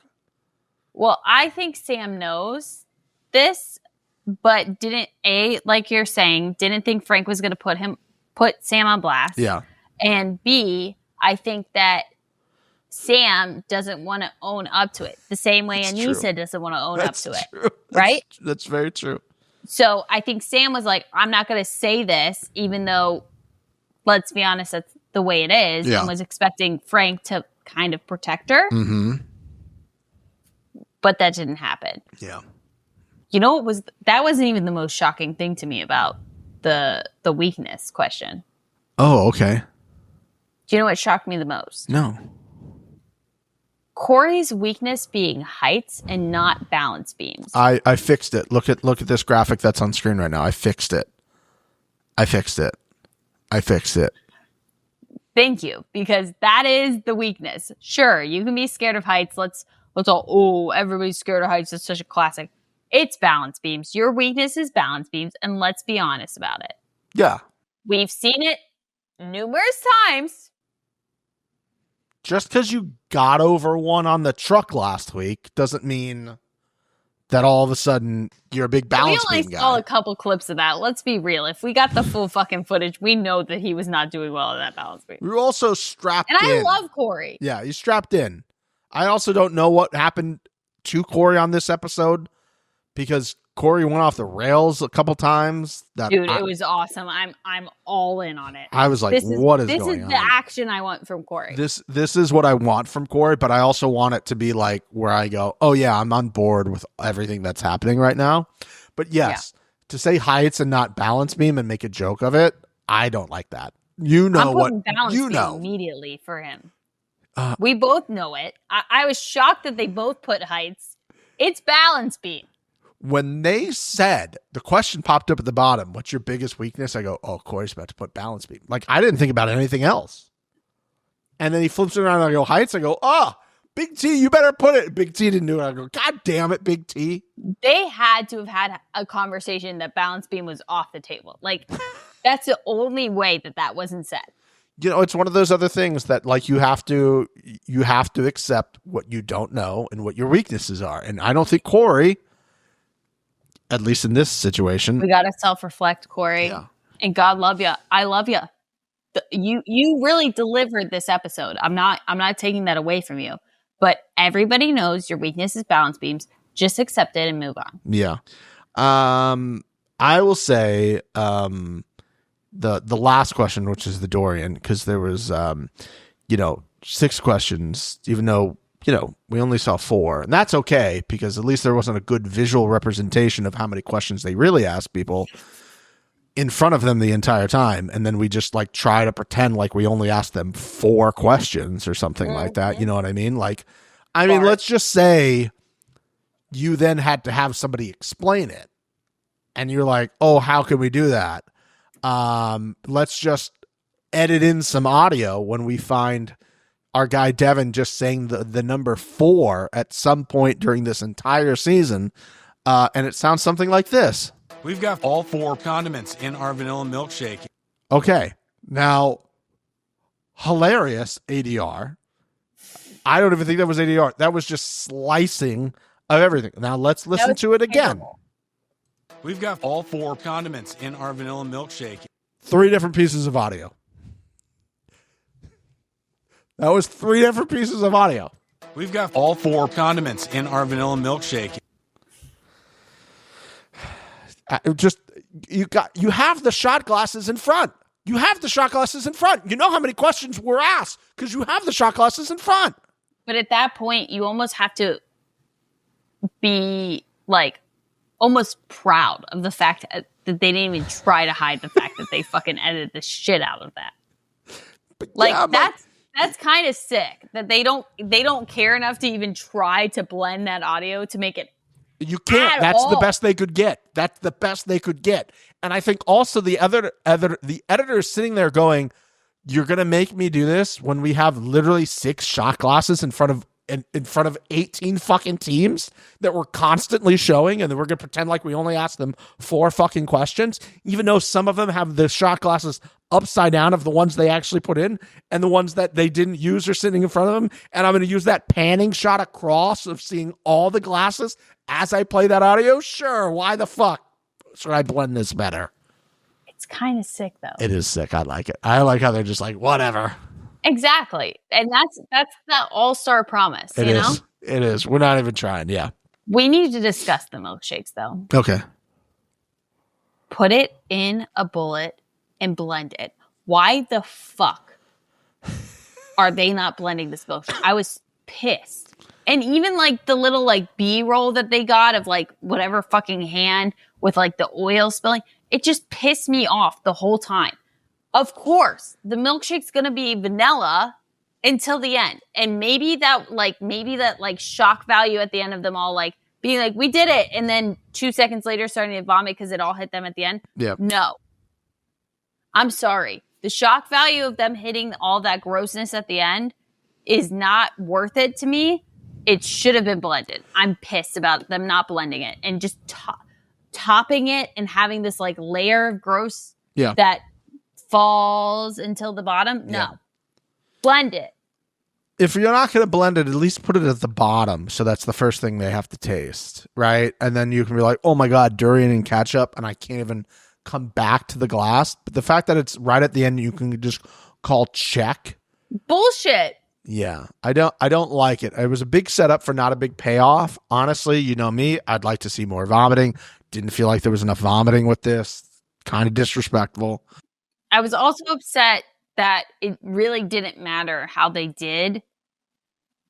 Well, I think Sam knows this, but like you're saying, didn't think Frank was going to put Sam on blast. Yeah. And B, I think that Sam doesn't want to own up to it the same way Anissa doesn't want to own up to it. Right? That's very true. So I think Sam was like, I'm not going to say this, even though, let's be honest, that's the way it is, and was expecting Frank to kind of protect her. Mm-hmm. But that didn't happen. Yeah. You know, that wasn't even the most shocking thing to me about the weakness question. Oh, okay. Do you know what shocked me the most? No. Corey's weakness being heights and not balance beams. I fixed it. Look at this graphic that's on screen right now. I fixed it. Thank you, because that is the weakness. Sure, you can be scared of heights. Let's all, everybody's scared of heights. It's such a classic. It's balance beams. Your weakness is balance beams, and let's be honest about it. Yeah. We've seen it numerous times. Just because you got over one on the truck last week doesn't mean that all of a sudden you're a big balance beam guy. We only saw a couple clips of that. Let's be real. If we got the full fucking footage, we know that he was not doing well in that balance beam. We were also strapped in. And I love Corey. Yeah, he's strapped in. I also don't know what happened to Corey on this episode because Corey went off the rails a couple times. Dude, it was awesome. I'm all in on it. I was like, what is going on? This is the action I want from Corey. This is what I want from Corey, but I also want it to be like where I go, oh yeah, I'm on board with everything that's happening right now. But yes, to say heights and not balance beam and make a joke of it, I don't like that. You know what? Balance you beam know immediately for him. We both know it. I was shocked that they both put heights. It's balance beam. When they said, the question popped up at the bottom, what's your biggest weakness? I go, oh, Corey's about to put balance beam. Like, I didn't think about anything else. And then he flips it around and I go, heights. I go, oh, Big T, you better put it. Big T didn't do it. I go, God damn it, Big T. They had to have had a conversation that balance beam was off the table. Like, that's the only way that wasn't said. You know, it's one of those other things that like you have to accept what you don't know and what your weaknesses are. And I don't think Corey, at least in this situation, we got to self-reflect, Corey. Yeah. And God love you. I love you. You really delivered this episode. I'm not taking that away from you. But everybody knows your weakness is balance beams. Just accept it and move on. Yeah. I will say the last question, which is the Dorian, because there was 6 questions, even though we only saw 4, and that's okay because at least there wasn't a good visual representation of how many questions they really asked people in front of them the entire time. And then we just like try to pretend like we only asked them 4 questions or something like that. You know what I mean? Like, I mean, let's just say you then had to have somebody explain it and you're like, oh, how can we do that? Let's just edit in some audio when we find our guy Devin just saying the number 4 at some point during this entire season. And it sounds something like this. We've got all 4 condiments in our vanilla milkshake. Okay. Now, hilarious ADR. I don't even think that was ADR. That was just slicing of everything. Now let's listen to it again. We've got all 4 condiments in our vanilla milkshake. 3 different pieces of audio. That was 3 different pieces of audio. We've got all 4 condiments in our vanilla milkshake. You have the shot glasses in front. You have the shot glasses in front. You know how many questions were asked because you have the shot glasses in front. But at that point, you almost have to be like almost proud of the fact that they didn't even try to hide the fact that they fucking edited the shit out of that. But like yeah, that's kind of sick that they don't care enough to even try to blend that audio to make it. You can't. That's the best they could get. That's the best they could get. And I think also the editor is sitting there going, "You're gonna make me do this when we have literally 6 shot glasses in front of 18 fucking teams that we're constantly showing, and then we're gonna pretend like we only asked them 4 fucking questions, even though some of them have the shot glasses upside down of the ones they actually put in, and the ones that they didn't use are sitting in front of them. And I'm gonna use that panning shot across of seeing all the glasses as I play that audio. Sure, why the fuck should I blend this better? It's kind of sick though. It is sick. I like it. I like how they're just like whatever. Exactly. And that's the all-star promise, you know? It is. We're not even trying. Yeah. We need to discuss the milkshakes, though. Okay. Put it in a bullet and blend it. Why the fuck are they not blending this milkshake? I was pissed. And even like the little like B-roll that they got of like whatever fucking hand with like the oil spilling, it just pissed me off the whole time. Of course, the milkshake's going to be vanilla until the end. And maybe that shock value at the end of them all like being like, we did it. And then 2 seconds later starting to vomit because it all hit them at the end. Yeah. No. I'm sorry. The shock value of them hitting all that grossness at the end is not worth it to me. It should have been blended. I'm pissed about them not blending it and just topping it and having this like layer of gross that falls until the bottom. No. Yeah. Blend it. If you're not going to blend it, at least put it at the bottom. So that's the first thing they have to taste, right? And then you can be like, oh my God, durian and ketchup, and I can't even come back to the glass. But the fact that it's right at the end, you can just call check. Bullshit. Yeah, I don't like it. It was a big setup for not a big payoff. Honestly, you know me, I'd like to see more vomiting. Didn't feel like there was enough vomiting with this. Kind of disrespectful. I was also upset that it really didn't matter how they did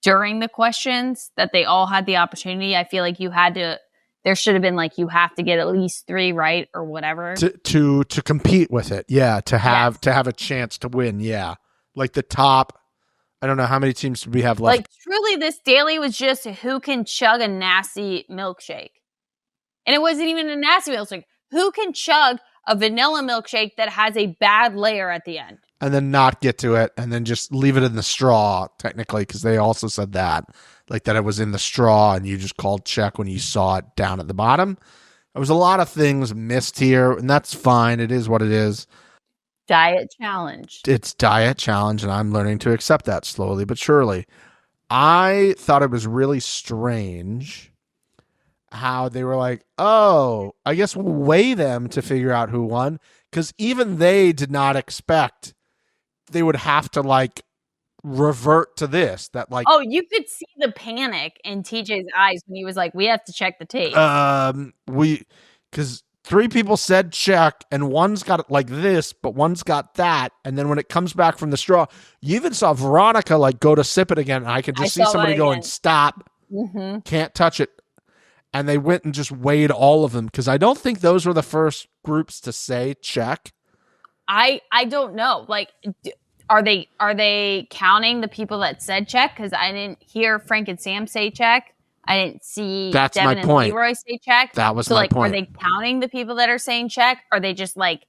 during the questions, that they all had the opportunity. I feel like there should have been like, you have to get at least 3 right or whatever. To compete with it. Yeah. To have a chance to win. Yeah. Like the top, I don't know how many teams do we have left. Like truly this daily was just who can chug a nasty milkshake. And it wasn't even a nasty milkshake. Who can chug a vanilla milkshake that has a bad layer at the end? And then not get to it, and then just leave it in the straw, technically, because they also said that. Like that it was in the straw, and you just called check when you saw it down at the bottom. There was a lot of things missed here, and that's fine. It is what it is. Diet challenge. It's diet challenge, and I'm learning to accept that slowly but surely. I thought it was really strange how they were like, oh, I guess we'll weigh them to figure out who won, because even they did not expect they would have to like revert to this. That like, oh, you could see the panic in TJ's eyes when he was like, we have to check the tape. Because 3 people said check, and one's got it like this, but one's got that. And then when it comes back from the straw, you even saw Veronica like go to sip it again. And I could just see somebody going, stop, can't touch it. And they went and just weighed all of them, because I don't think those were the first groups to say check. I don't know. Like, are they counting the people that said check? Because I didn't hear Frank and Sam say check. I didn't see Devin and Leroy say check. That was my point. Are they counting the people that are saying check? Are they just like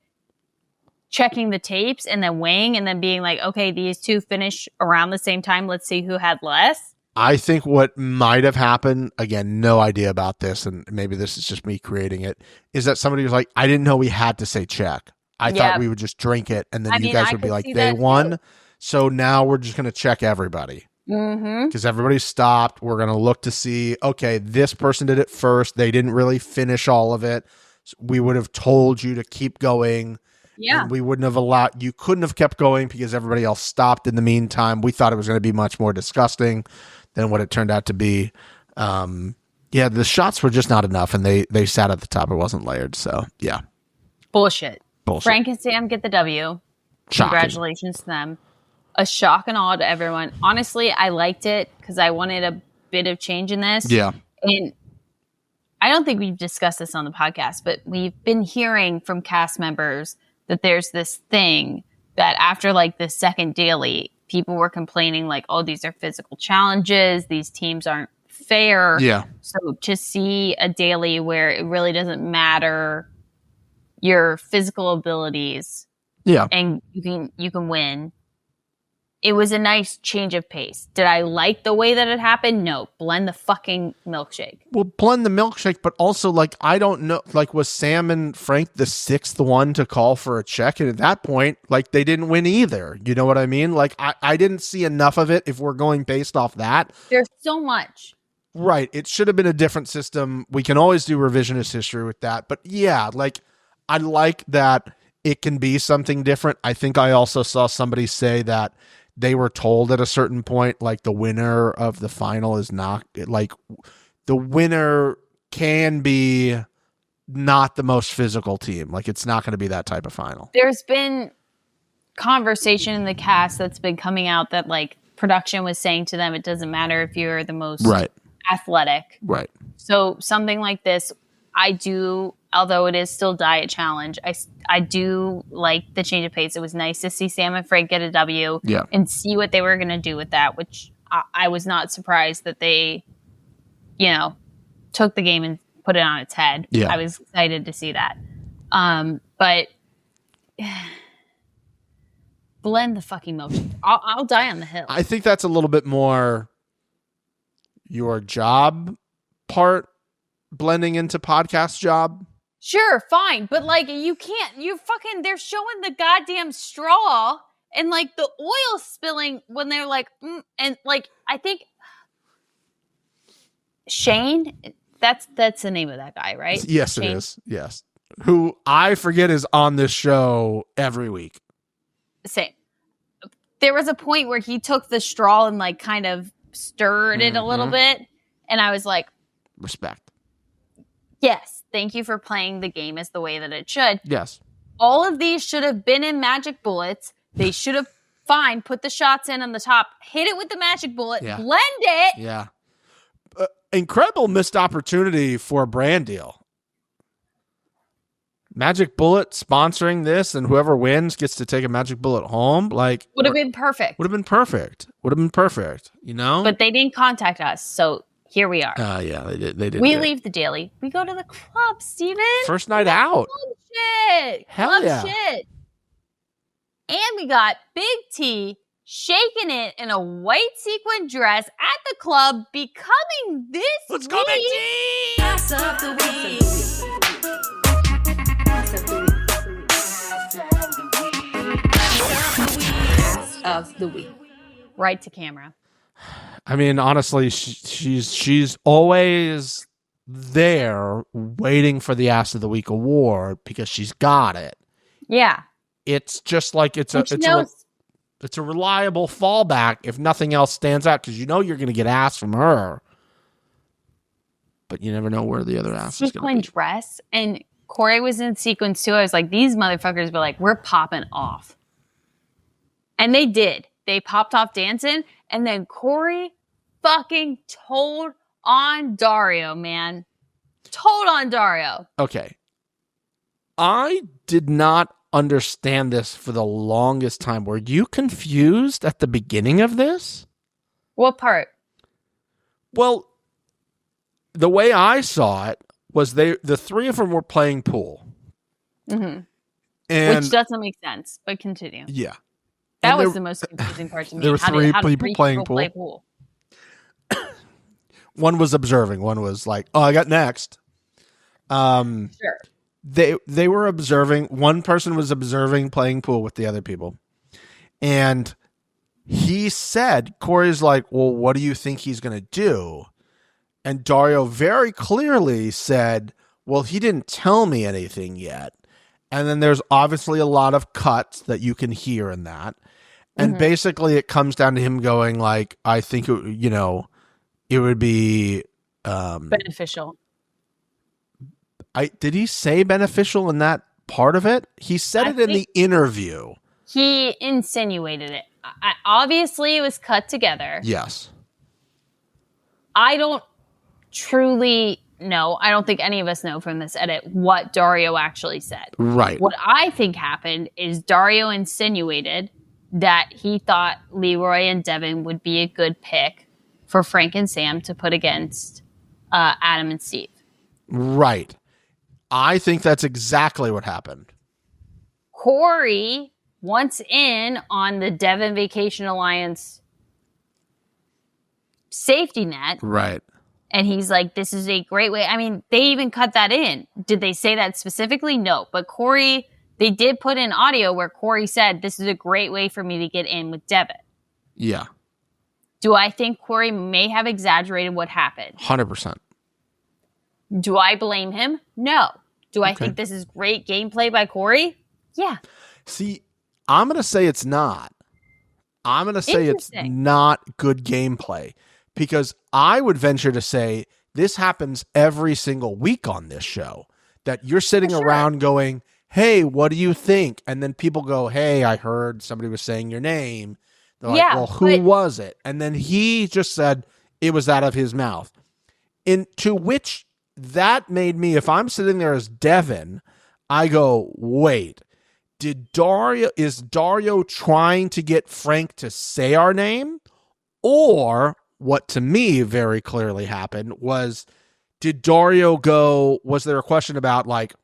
checking the tapes and then weighing and then being like, okay, these 2 finish around the same time. Let's see who had less. I think what might have happened, again, no idea about this, and maybe this is just me creating it, is that somebody was like, I didn't know we had to say check. I thought we would just drink it, and then you guys would be like, they won, too. So now we're just going to check everybody. Because everybody stopped. We're going to look to see, okay, this person did it first. They didn't really finish all of it. So we would have told you to keep going. Yeah. And we wouldn't have you couldn't have kept going because everybody else stopped in the meantime. We thought it was going to be much more disgusting than what it turned out to be. Yeah, the shots were just not enough, and they sat at the top. It wasn't layered, so yeah. Bullshit. Frank and Sam get the W. Shocking. Congratulations to them. A shock and awe to everyone. Honestly, I liked it because I wanted a bit of change in this. Yeah. And I don't think we've discussed this on the podcast, but we've been hearing from cast members that there's this thing that after like the second daily, people were complaining like, oh, these are physical challenges. These teams aren't fair. Yeah. So to see a daily where it really doesn't matter your physical abilities. Yeah. And you can win. It was a nice change of pace. Did I like the way that it happened? No. Blend the fucking milkshake. Well, blend the milkshake, but also, like, I don't know, like, was Sam and Frank the 6th one to call for a check? And at that point, like, they didn't win either. You know what I mean? Like, I didn't see enough of it if we're going based off that. There's so much. Right. It should have been a different system. We can always do revisionist history with that. But yeah, like, I like that it can be something different. I think I also saw somebody say that they were told at a certain point, like, the winner of the final is not, like, the winner can be not the most physical team. Like, it's not going to be that type of final. There's been conversation in the cast that's been coming out that, like, production was saying to them, it doesn't matter if you're the most athletic. Right. So something like this, I do, although it is still diet challenge, I do like the change of pace. It was nice to see Sam and Frank get a W and see what they were going to do with that, which I was not surprised that they, you know, took the game and put it on its head. Yeah. I was excited to see that. But blend the fucking milkshake. I'll die on the hill. I think that's a little bit more your job part blending into podcast job. Sure, fine. But like, you can't, they're showing the goddamn straw and like the oil spilling when they're like, and like, I think Shane, that's the name of that guy, right? Yes, Shane? it is. Yes. Who I forget is on this show every week. Same. There was a point where he took the straw and like kind of stirred it a little bit. And I was like, respect. Yes, thank you for playing the game as the way that it should. Yes. All of these should have been in magic bullets. They should have, put the shots in on the top, hit it with the magic bullet, blend it. Yeah. Incredible missed opportunity for a brand deal. Magic Bullet sponsoring this, and whoever wins gets to take a Magic Bullet home. Like, would have been perfect. Would have been perfect. You know. But they didn't contact us, so here we are. Yeah, they did. They did. We leave the daily. We go to the club, Steven. First night out. Club shit. Hell club yeah. Shit. And we got Big T shaking it in a white sequin dress at the club, becoming this Let's week. go, Big T. Ass of the week. Of the week. Right to camera. I mean, honestly, she's always there waiting for the Ass of the Week award because she's got it. Yeah. It's just like it's a reliable fallback if nothing else stands out, because you know you're going to get ass from her, but you never know where the other ass is going to be. Sequin dress, and Corey was in sequins too. I was like, these motherfuckers were like, we're popping off. And they did. They popped off dancing, and then Corey fucking told on Dario, man. Told on Dario. Okay. I did not understand this for the longest time. Were you confused at the beginning of this? What part? Well, the way I saw it was the three of them were playing pool. Mm-hmm. And which doesn't make sense, but continue. yeah. That was the most confusing part to me. There were three how did people playing pool. play pool? One was observing. One was like, "Oh, I got next." Sure. They were observing. One person was observing playing pool with the other people, and he said, "Corey's like, well, what do you think he's going to do?" And Dario very clearly said, "Well, he didn't tell me anything yet." And then there's obviously a lot of cuts that you can hear in that. And basically it comes down to him going like, I think, it would be beneficial. Did he say beneficial in that part of it? He said it in the interview. He insinuated it. Obviously, it was cut together. Yes. I don't truly know. I don't think any of us know from this edit what Dario actually said. Right. What I think happened is Dario insinuated that he thought Leroy and Devin would be a good pick for Frank and Sam to put against Adam and Steve. Right. I think that's exactly what happened. Corey wants in on the Devin Vacation Alliance safety net. Right. And he's like, this is a great way. I mean, they even cut that in. Did they say that specifically? No. But Corey, they did put in audio where Corey said, this is a great way for me to get in with Devin. Yeah. Do I think Corey may have exaggerated what happened? 100%. Do I blame him? No. Do I think this is great gameplay by Corey? Yeah. See, I'm going to say it's not. I'm going to say it's not good gameplay, because I would venture to say this happens every single week on this show, that you're sitting around going, hey, what do you think? And then people go, hey, I heard somebody was saying your name. They're like, well, who was it? And then he just said it was out of his mouth. To which that made me, if I'm sitting there as Devin, I go, wait, is Dario trying to get Frank to say our name? Or what to me very clearly happened was, did Dario go, was there a question about like,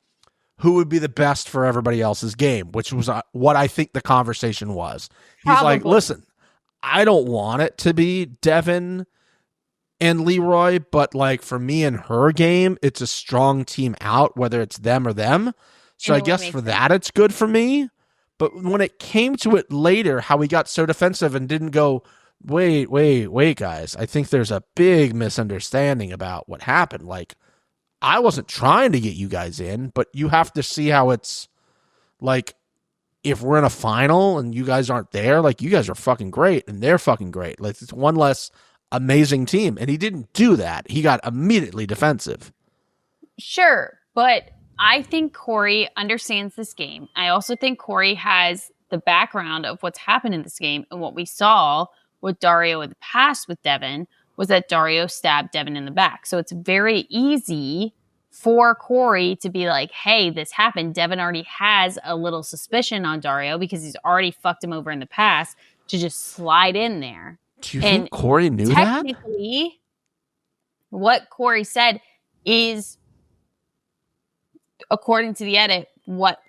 who would be the best for everybody else's game, which was what I think the conversation was. He's like, listen, I don't want it to be Devin and Leroy, but like for me and her game, it's a strong team out, whether it's them or them. So I guess for that, it's good for me. But when it came to it later, how we got so defensive and didn't go, wait, guys, I think there's a big misunderstanding about what happened. Like, I wasn't trying to get you guys in, but you have to see how it's like, if we're in a final and you guys aren't there, like, you guys are fucking great and they're fucking great. Like, it's one less amazing team. And he didn't do that. He got immediately defensive. Sure, but I think Corey understands this game. I also think Corey has the background of what's happened in this game, and what we saw with Dario in the past with Devin was that Dario stabbed Devin in the back. So it's very easy for Corey to be like, hey, this happened. Devin already has a little suspicion on Dario because he's already fucked him over in the past, to just slide in there. Do you think Corey knew that? Technically, what Corey said is, according to the edit, what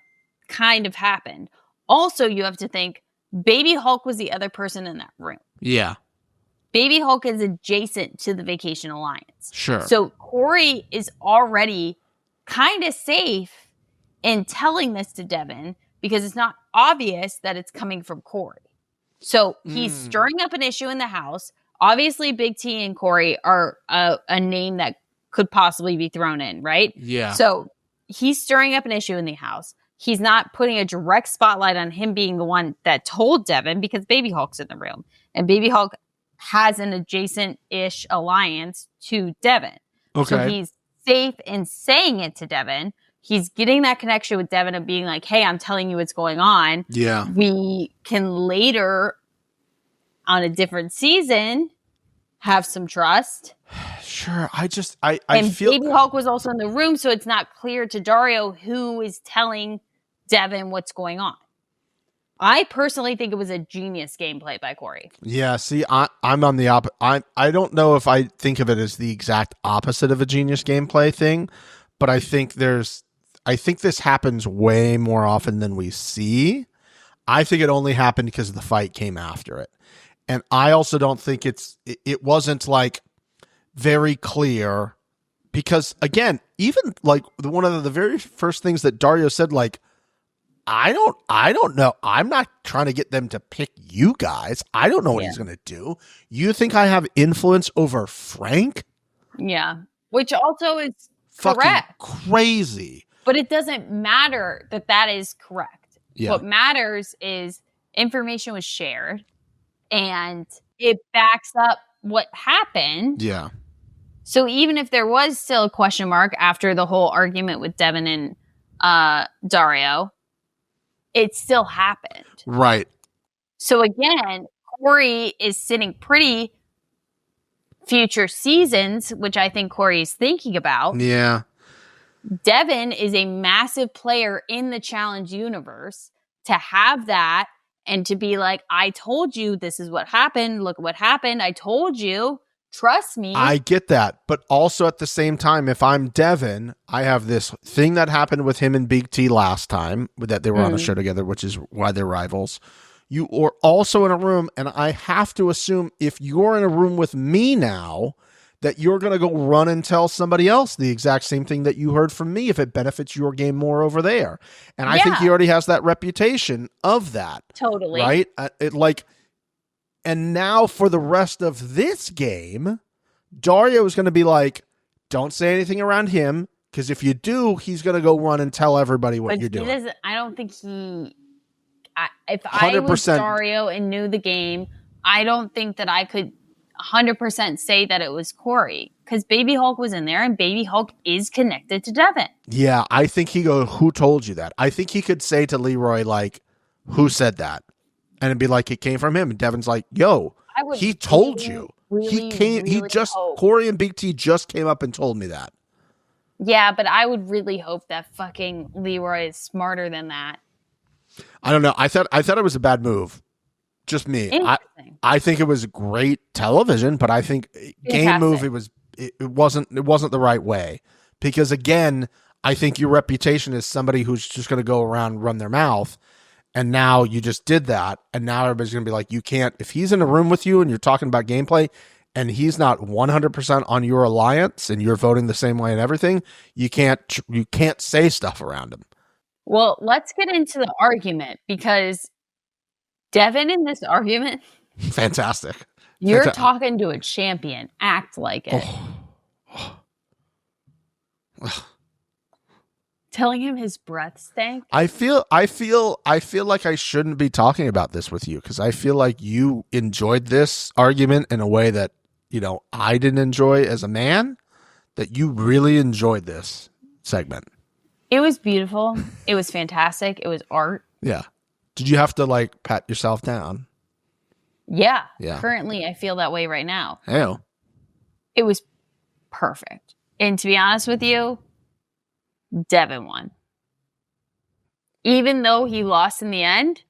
kind of happened. Also, you have to think Baby Hulk was the other person in that room. Yeah. Baby Hulk is adjacent to the Vacation Alliance. Sure. So Corey is already kind of safe in telling this to Devin because it's not obvious that it's coming from Corey. So he's stirring up an issue in the house. Obviously, Big T and Corey are a name that could possibly be thrown in, right? Yeah. So he's stirring up an issue in the house. He's not putting a direct spotlight on him being the one that told Devin because Baby Hulk's in the room. And Baby Hulk has an adjacent-ish alliance to Devin. Okay. So he's safe in saying it to Devin. He's getting that connection with Devin of being like, hey, I'm telling you what's going on. Yeah. We can later, on a different season, have some trust. Sure. I and feel Baby Hulk was also in the room, so it's not clear to Dario who is telling Devin what's going on. I personally think it was a genius gameplay by Corey. Yeah, see, I'm on the opposite. I don't know if I think of it as the exact opposite of a genius gameplay thing, but I think this happens way more often than we see. I think it only happened because the fight came after it. And I also don't think it wasn't like very clear because, again, even like one of the very first things that Dario said, like, I don't know. I'm not trying to get them to pick you guys. I don't know what he's going to do. You think I have influence over Frank? Yeah. Which also is fucking correct. Crazy. But it doesn't matter that is correct. Yeah. What matters is information was shared and it backs up what happened. Yeah. So even if there was still a question mark after the whole argument with Devin and Dario, it still happened. Right. So again, Corey is sitting pretty future seasons, which I think Corey is thinking about. Yeah. Devin is a massive player in the challenge universe. To have that and to be like, I told you this is what happened. Look what happened. I told you. Trust me. I get that. But also at the same time, if I'm Devin, I have this thing that happened with him and Big T last time that they were on a show together, which is why they're rivals. You are also in a room, and I have to assume if you're in a room with me now, that you're going to go run and tell somebody else the exact same thing that you heard from me if it benefits your game more over there. And I think he already has that reputation of that. Totally. Right? And now for the rest of this game, Dario is going to be like, don't say anything around him, because if you do, he's going to go run and tell everybody what you're doing. I don't think if I was Dario and knew the game, I don't think that I could 100% say that it was Corey, because Baby Hulk was in there and Baby Hulk is connected to Devin. Yeah, I think who told you that? I think he could say to Leroy, like, who said that? And it'd be like, it came from him. And Devin's like, yo, he told you. Corey and Big T just came up and told me that. Yeah, but I would really hope that fucking Leroy is smarter than that. I don't know. I thought it was a bad move. Just me. I think it was great television, but I think game move, it wasn't the right way. Because again, I think your reputation is somebody who's just going to go around and run their mouth. And now you just did that. And now everybody's going to be like, you can't, if he's in a room with you and you're talking about gameplay, and he's not 100% on your alliance and you're voting the same way and everything, you can't say stuff around him. Well, let's get into the argument, because Devin in this argument, fantastic. You're talking to a champion. Act like it. Telling him his breath stank. I feel like I shouldn't be talking about this with you, because I feel like you enjoyed this argument in a way that, you know, I didn't enjoy as a man, that you really enjoyed this segment. It was beautiful. It was fantastic. It was art. Yeah. Did you have to like pat yourself down? Yeah. Yeah. Currently, I feel that way right now. Ew. It was perfect. And to be honest with you, Devin won. Even though he lost in the end,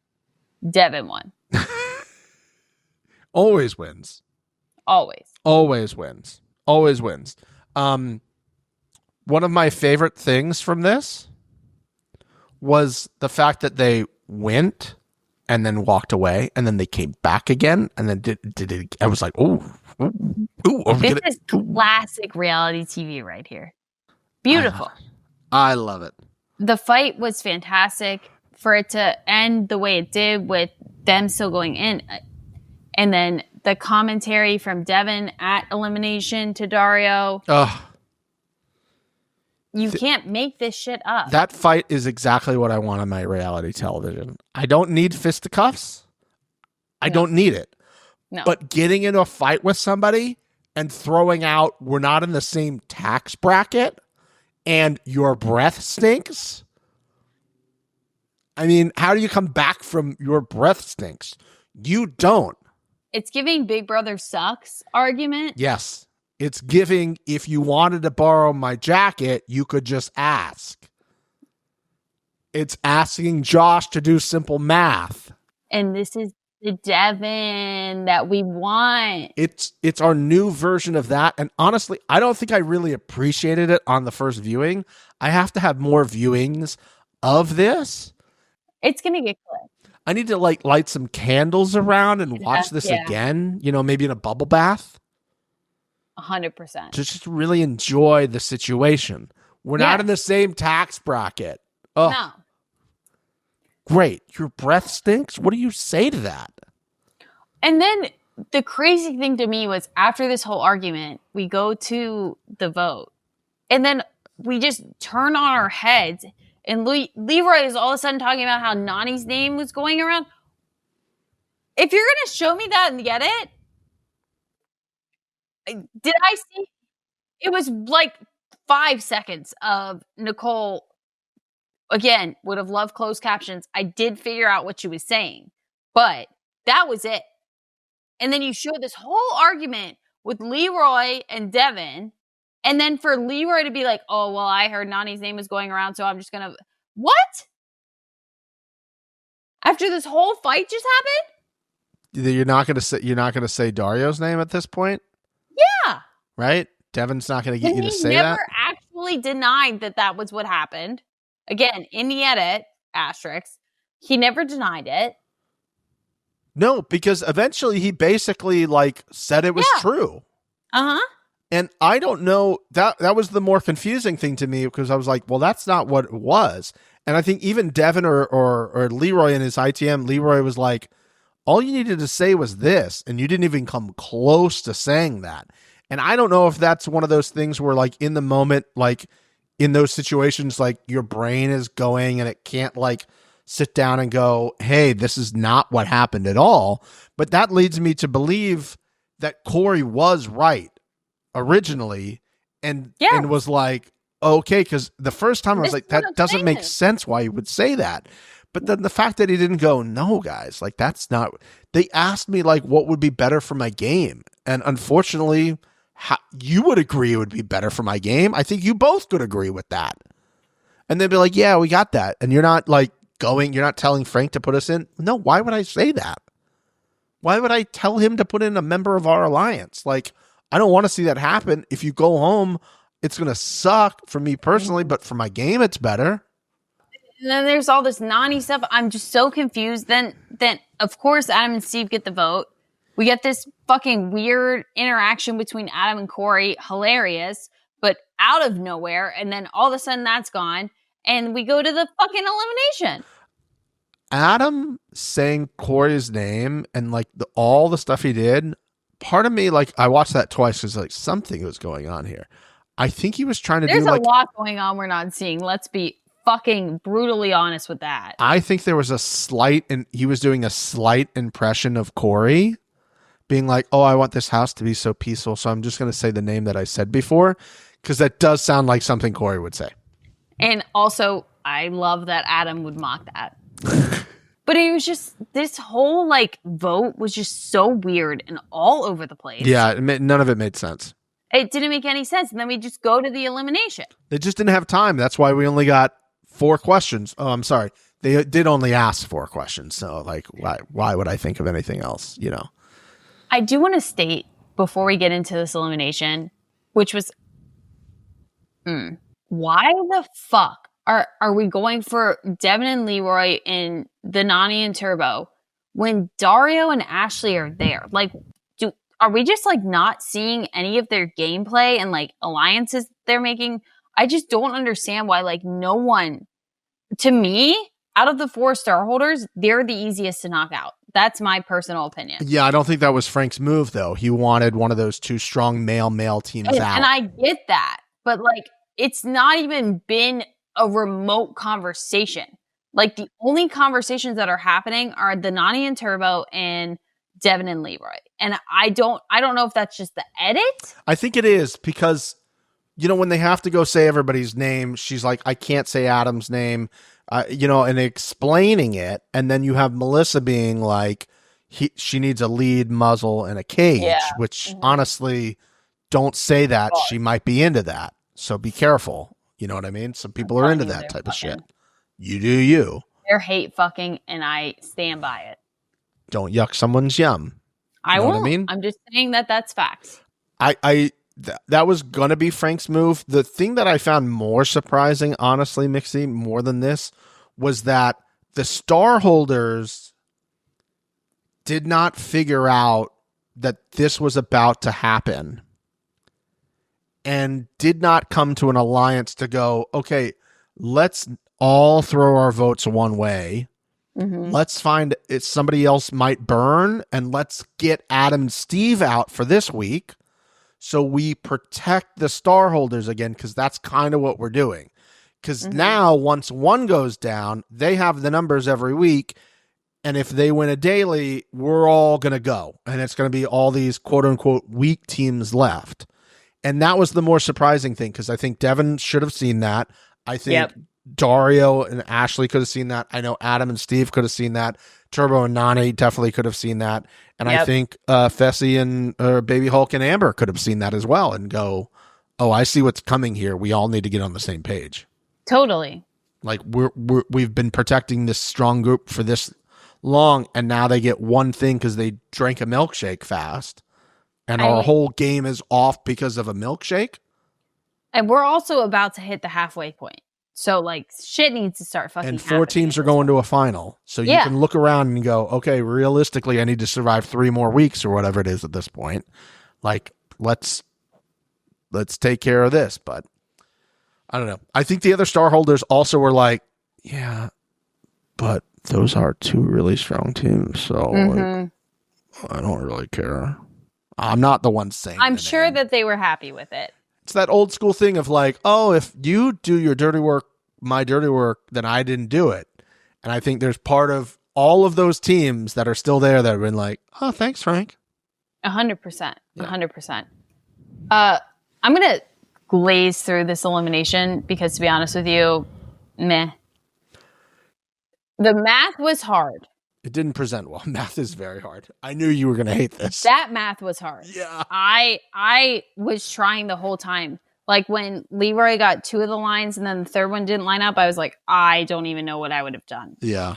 Devin won. Always wins. Always. Always wins. Always wins. One of my favorite things from this was the fact that they went and then walked away, and then they came back again, and then did it. I was like, ooh. This is classic reality TV right here. Beautiful. I love it. The fight was fantastic. For it to end the way it did, with them still going in, and then the commentary from Devin at elimination to Dario. You can't make this shit up. That fight is exactly what I want on my reality television. I don't need fisticuffs. I don't need it. No. But getting into a fight with somebody and throwing out, we're not in the same tax bracket, and your breath stinks. I mean, how do you come back from your breath stinks? You don't. It's giving Big Brother sucks argument. Yes. It's giving, if you wanted to borrow my jacket, you could just ask. It's asking Josh to do simple math. And this is the Devin that we want. It's our new version of that. And honestly, I don't think I really appreciated it on the first viewing. I have to have more viewings of this. It's going to get clipped. I need to like light some candles around and watch this again, you know, maybe in a bubble bath. 100%. Just really enjoy the situation. We're not in the same tax bracket. Oh, no. Great. Your breath stinks? What do you say to that? And then the crazy thing to me was, after this whole argument, we go to the vote. And then we just turn on our heads. And Leroy is all of a sudden talking about how Nani's name was going around. If you're going to show me that in the edit, did I see? It was like 5 seconds of Nicole. Again, would have loved closed captions. I did figure out what she was saying, but that was it. And then you show this whole argument with Leroy and Devin, and then for Leroy to be like, "Oh, well, I heard Nani's name was going around, so I'm just gonna." What? After this whole fight just happened? You're not gonna say Dario's name at this point? Yeah. Right? Devin's not going to get you to say that? He never actually denied that was what happened. Again, in the edit, asterisk, he never denied it. No, because eventually he basically like said it was true. Uh-huh. And I don't know, that was the more confusing thing to me, because I was like, well, that's not what it was. And I think even Devin or Leroy in his ITM, Leroy was like, all you needed to say was this, and you didn't even come close to saying that. And I don't know if that's one of those things where, like, in the moment, like, in those situations, like, your brain is going and it can't, like, sit down and go, hey, this is not what happened at all. But that leads me to believe that Corey was right originally and was like, okay, because the first time I was like, that doesn't make sense why you would say that. But then the fact that he didn't go, no, guys, like, that's not. They asked me, like, what would be better for my game. And unfortunately, you would agree it would be better for my game. I think you both could agree with that. And they'd be like, yeah, we got that. And you're not, like, you're not telling Frank to put us in. No, why would I say that? Why would I tell him to put in a member of our alliance? Like, I don't want to see that happen. If you go home, it's going to suck for me personally, but for my game, it's better. And then there's all this Nani stuff. I'm just so confused. Then of course, Adam and Steve get the vote. We get this fucking weird interaction between Adam and Corey, hilarious, but out of nowhere. And then all of a sudden that's gone. And we go to the fucking elimination. Adam saying Corey's name and like all the stuff he did, part of me, like I watched that twice because like something was going on here. I think he was trying to There's do like a lot going on we're not seeing. Let's be fucking brutally honest with that. I think there was a slight, and he was doing a slight impression of Corey being like, oh, I want this house to be so peaceful. So I'm just going to say the name that I said before, because that does sound like something Corey would say. And also, I love that Adam would mock that. But it was just, this whole like vote was just so weird and all over the place. Yeah, none of it made sense. It didn't make any sense. And then we just go to the elimination. They just didn't have time. That's why we only got 4 questions. Oh, I'm sorry. They did only ask 4 questions. So like, why would I think of anything else? You know, I do want to state before we get into this elimination, which was, why the fuck are we going for Devin and Leroy in the Nani and Turbo when Dario and Ashley are there? Like, are we just like not seeing any of their gameplay and like alliances they're making? I just don't understand why like no one, to me, out of the 4 star holders, they're the easiest to knock out. That's my personal opinion. Yeah, I don't think that was Frank's move though. He wanted one of those 2 strong male teams out. And I get that, but like it's not even been a remote conversation. Like the only conversations that are happening are the Nani and Turbo and Devin and Leroy. And I don't know if that's just the edit. I think it is because, you know, when they have to go say everybody's name, she's like, I can't say Adam's name, you know, and explaining it. And then you have Melissa being like, she needs a lead, muzzle, and a cage, which honestly, don't say that. She might be into that. So be careful. You know what I mean? Some people are into that type of shit. You do you. They're hate fucking, and I stand by it. Don't yuck someone's yum. I know won't. what I mean? I'm just saying that's facts. That was going to be Frank's move. The thing that I found more surprising, honestly, Mixie, more than this, was that the star holders did not figure out that this was about to happen and did not come to an alliance to go, okay, let's all throw our votes one way. Let's find if somebody else might burn, and let's get Adam and Steve out for this week so we protect the star holders again, because that's kind of what we're doing. Because now, once one goes down, they have the numbers every week, and if they win a daily, we're all going to go, and it's going to be all these quote-unquote weak teams left. And that was the more surprising thing, because I think Devin should have seen that. I think Dario and Ashley could have seen that. I know Adam and Steve could have seen that. Turbo and Nani definitely could have seen that. And I think Fessy and Baby Hulk and Amber could have seen that as well and go, oh, I see what's coming here. We all need to get on the same page. Totally. Like we've been protecting this strong group for this long, and now they get one thing because they drank a milkshake fast. And our whole game is off because of a milkshake. And we're also about to hit the halfway point. So, like, shit needs to start fucking happening. And 4 teams are going to a final. So you can look around and go, okay, realistically, I need to survive 3 more weeks or whatever it is at this point. Like, let's take care of this. But I don't know. I think the other star holders also were like, yeah, but those are 2 really strong teams. So like, I don't really care. I'm not the one saying I'm sure that they were happy with it. It's that old school thing of like, oh, if you do your dirty work, my dirty work, then I didn't do it. And I think there's part of all of those teams that are still there that have been like, oh, thanks, Frank. 100%. 100%. I'm going to glaze through this elimination because, to be honest with you, meh. The math was hard. It didn't present well. Math is very hard. I knew you were going to hate this. That math was hard. Yeah. I was trying the whole time. Like when Leroy got 2 of the lines and then the third one didn't line up, I was like, I don't even know what I would have done. Yeah.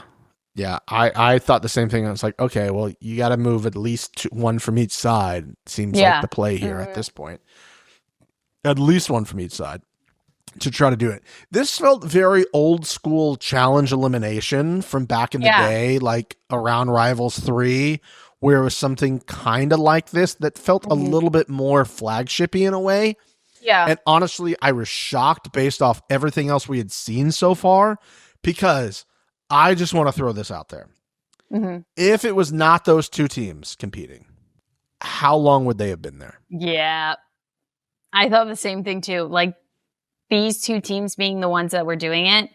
Yeah. I thought the same thing. I was like, okay, well, you got to move at least 1 from each side. Seems like the play here at this point. At least 1 from each side to try to do it. This felt very old school challenge elimination from back in the day, like around Rivals 3, where it was something kind of like this that felt a little bit more flagshipy in a way. Yeah. And honestly, I was shocked based off everything else we had seen so far, because I just want to throw this out there. If it was not those two teams competing, how long would they have been there? Yeah. I thought the same thing too. Like, these two teams being the ones that were doing it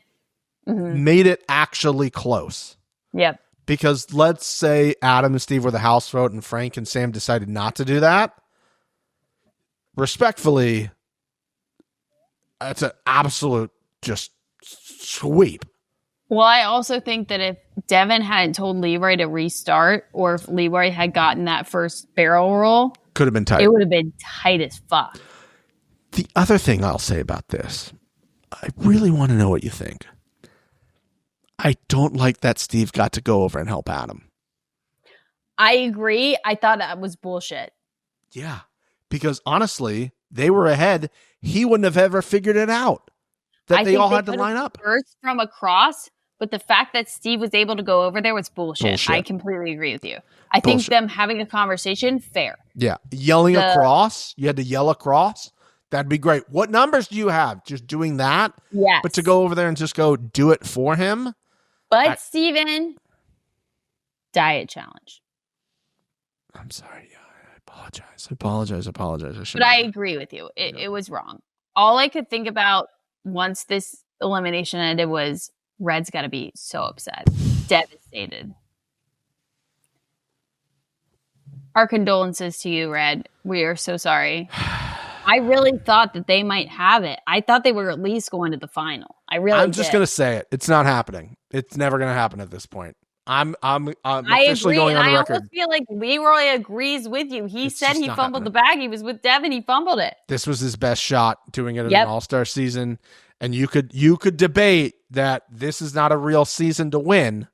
made it actually close. Yep. Because let's say Adam and Steve were the house vote and Frank and Sam decided not to do that. Respectfully, it's an absolute just sweep. Well, I also think that if Devin hadn't told Leroy to restart, or if Leroy had gotten that first barrel roll, could have been tight. It would have been tight as fuck. The other thing I'll say about this, I really want to know what you think. I don't like that Steve got to go over and help Adam. I agree. I thought that was bullshit. Yeah, because honestly, they were ahead. He wouldn't have ever figured it out that they all had to line up. First from across, but the fact that Steve was able to go over there was bullshit. I completely agree with you. I think them having a conversation, fair. Yeah, yelling across. You had to yell across. That'd be great. What numbers do you have? Just doing that? Yes. But to go over there and just go do it for him? But Steven, diet challenge. I'm sorry. Yeah, I apologize. But I agree with you. It was wrong. All I could think about once this elimination ended was Red's got to be so upset. Devastated. Our condolences to you, Red. We are so sorry. I really thought that they might have it. I thought they were at least going to the final. I'm just going to say it. It's not happening. It's never going to happen at this point. I'm officially going on the record. I almost feel like Leroy agrees with you. He said he fumbled the bag. He was with Devin. He fumbled it. This was his best shot doing it in an All-Star season. And you could debate that this is not a real season to win.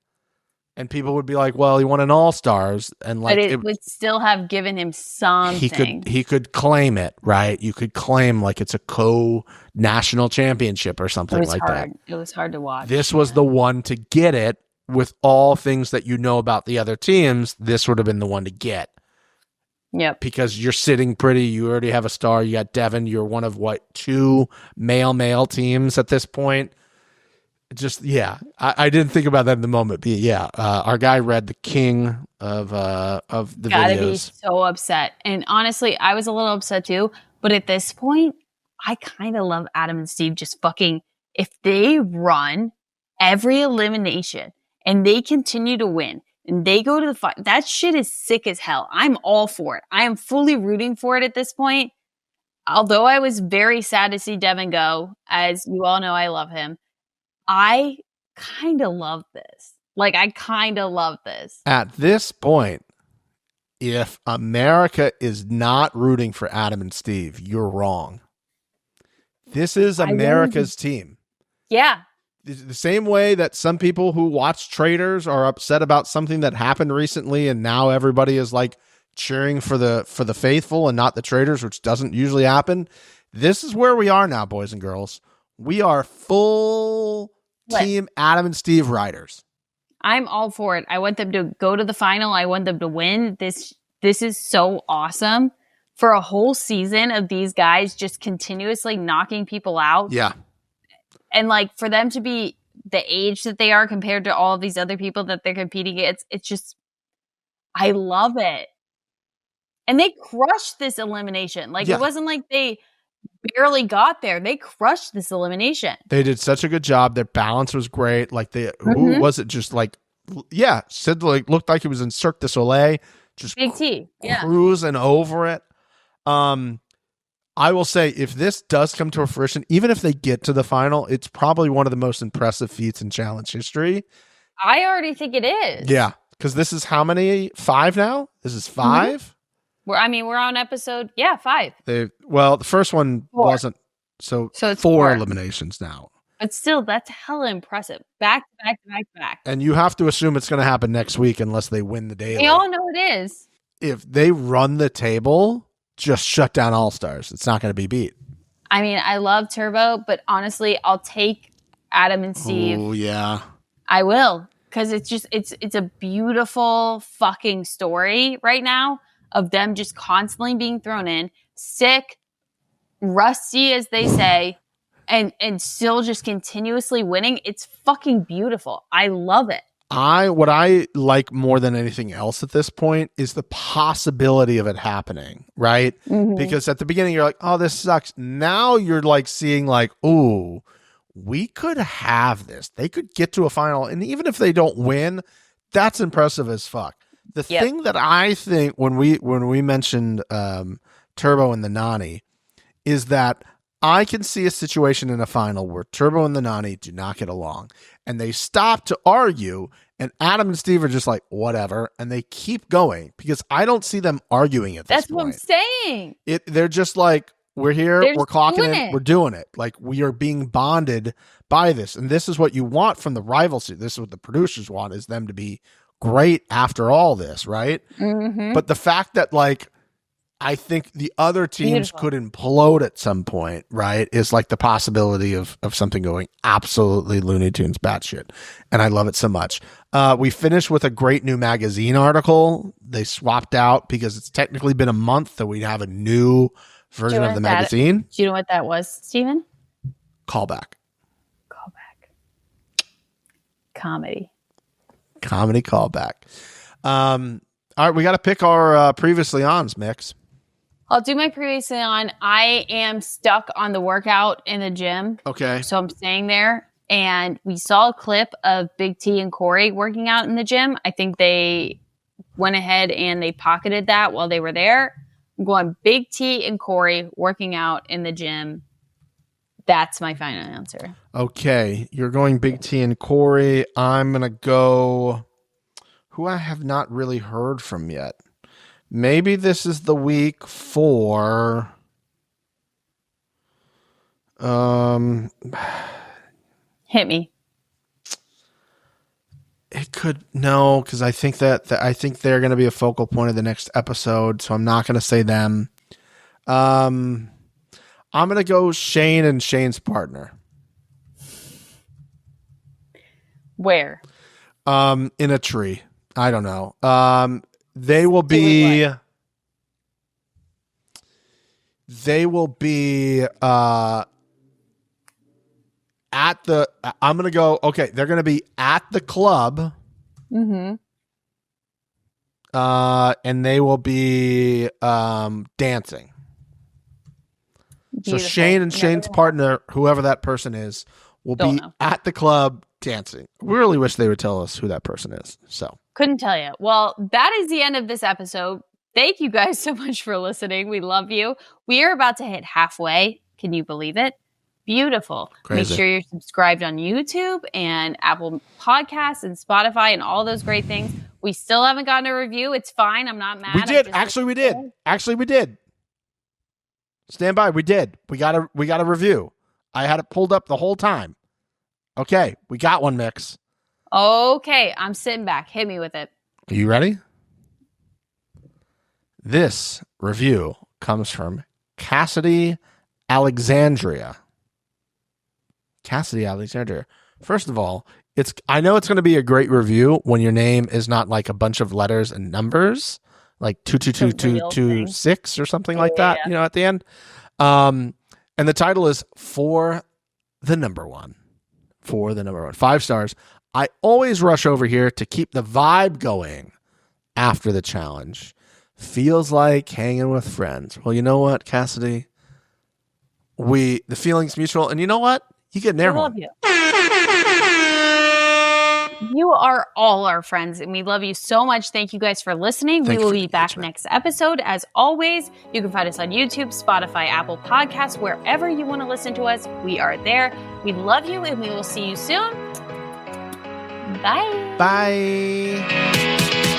And people would be like, well, he won an All-Stars. And like, but it would still have given him something. He could claim it, right? You could claim like it's a co-national championship or something like that. It was hard to watch. This was the one to get it. With all things that you know about the other teams, this would have been the one to get. Yep. Because you're sitting pretty. You already have a star. You got Devin. You're one of two male teams at this point. Just, yeah. I didn't think about that in the moment. But yeah, our guy Red, the king of the Gotta videos. Be so upset. And honestly, I was a little upset too. But at this point, I kind of love Adam and Steve just fucking, if they run every elimination and they continue to win and they go to the final, that shit is sick as hell. I'm all for it. I am fully rooting for it at this point. Although I was very sad to see Devin go, as you all know, I love him. I kind of love this. Like, I kind of love this. At this point, if America is not rooting for Adam and Steve, you're wrong. This is America's team. Yeah. The same way that some people who watch Traitors are upset about something that happened recently, and now everybody is like cheering for the faithful and not the traitors, which doesn't usually happen. This is where we are now, boys and girls. We are full team Adam and Steve riders. I'm all for it. I want them to go to the final. I want them to win. This is so awesome. For a whole season of these guys just continuously knocking people out. Yeah. And like for them to be the age that they are compared to all of these other people that they're competing against, it's just, I love it. And they crushed this elimination. Like it wasn't like they barely got there. They crushed this elimination. They did such a good job. Their balance was great. Like who was it? Just like, said like looked like it was in Cirque du Soleil. Just Big T. Yeah. Cruising over it. I will say, if this does come to fruition, even if they get to the final, it's probably one of the most impressive feats in challenge history. I already think it is. Yeah, because this is how many? 5 now? This is 5? Mm-hmm. We're on episode, 5. The first one 4. wasn't, so it's 4 eliminations now. But still, that's hella impressive. Back to back to back to back. And you have to assume it's going to happen next week unless they win the daily. We all know it is. If they run the table, just shut down All-Stars. It's not going to be beat. I mean, I love Turbo, but honestly, I'll take Adam and Steve. Oh, yeah. I will. because it's a beautiful fucking story right now of them just constantly being thrown in, sick, rusty, as they say, and still just continuously winning. It's fucking beautiful. I love it. What I like more than anything else at this point is the possibility of it happening, right? Mm-hmm. Because at the beginning you're like, oh, this sucks. Now you're like seeing like, ooh, we could have this. They could get to a final, and even if they don't win, that's impressive as fuck. The thing that I think when we mentioned Turbo and the Nani is that I can see a situation in a final where Turbo and the Nani do not get along, and they stop to argue, and Adam and Steve are just like, whatever, and they keep going, because I don't see them arguing at this point. That's what I'm saying. They're just like, we're here, we're clocking it, we're doing it. Like, we are being bonded by this, and this is what you want from the rivalry. This is what the producers want, is them to be great after all this, right? Mm-hmm. But the fact that, like, I think the other teams could implode at some point, right, is like the possibility of something going absolutely Looney Tunes batshit. And I love it so much. We finished with a great new magazine article. They swapped out, because it's technically been a month that we have a new version of the magazine. Do you know what that was, Stephen? Callback. Comedy callback. All right, we got to pick our previously ons, Mix. I'll do my previously on. I am stuck on the workout in the gym. Okay. So I'm staying there. And we saw a clip of Big T and Corey working out in the gym. I think they went ahead and they pocketed that while they were there. I'm going Big T and Corey working out in the gym. That's my final answer. Okay. You're going Big T and Corey. I'm going to go who I have not really heard from yet. Maybe this is the week for hit me. It could because I think that I think they're going to be a focal point of the next episode, so I'm not going to say them. I'm going to go Shane and Shane's partner. Where? In a tree. I don't know. They will be at the, I'm going to go, okay, they're going to be at the club. Mm-hmm. And they will be dancing. Beautiful. So Shane and Shane's partner, whoever that person is, will be at the club dancing. We really wish they would tell us who that person is. So couldn't tell you. Well, that is the end of this episode. Thank you guys so much for listening. We love you. We are about to hit halfway. Can you believe it? Beautiful. Crazy. Make sure you're subscribed on YouTube and Apple Podcasts and Spotify and all those great things. We still haven't gotten a review. It's fine. I'm not mad. We did. Actually, we did. Stand by. We did. We got a review. I had it pulled up the whole time. Okay. We got one, Mix. Okay. I'm sitting back. Hit me with it. Are you ready? This review comes from Cassidy Alexandria. First of all, I know it's going to be a great review when your name is not like a bunch of letters and numbers, like 222226 or something like that, you know, at the end. And the title is For the Number One. 5 stars. I always rush over here to keep the vibe going after the challenge. Feels like hanging with friends. Well, you know what, Cassidy? The feeling's mutual, and you know what? You get an air horn. We love you. You are all our friends, and we love you so much. Thank you guys for listening. We will be back next episode. As always, you can find us on YouTube, Spotify, Apple Podcasts, wherever you want to listen to us. We are there. We love you, and we will see you soon. Bye. Bye.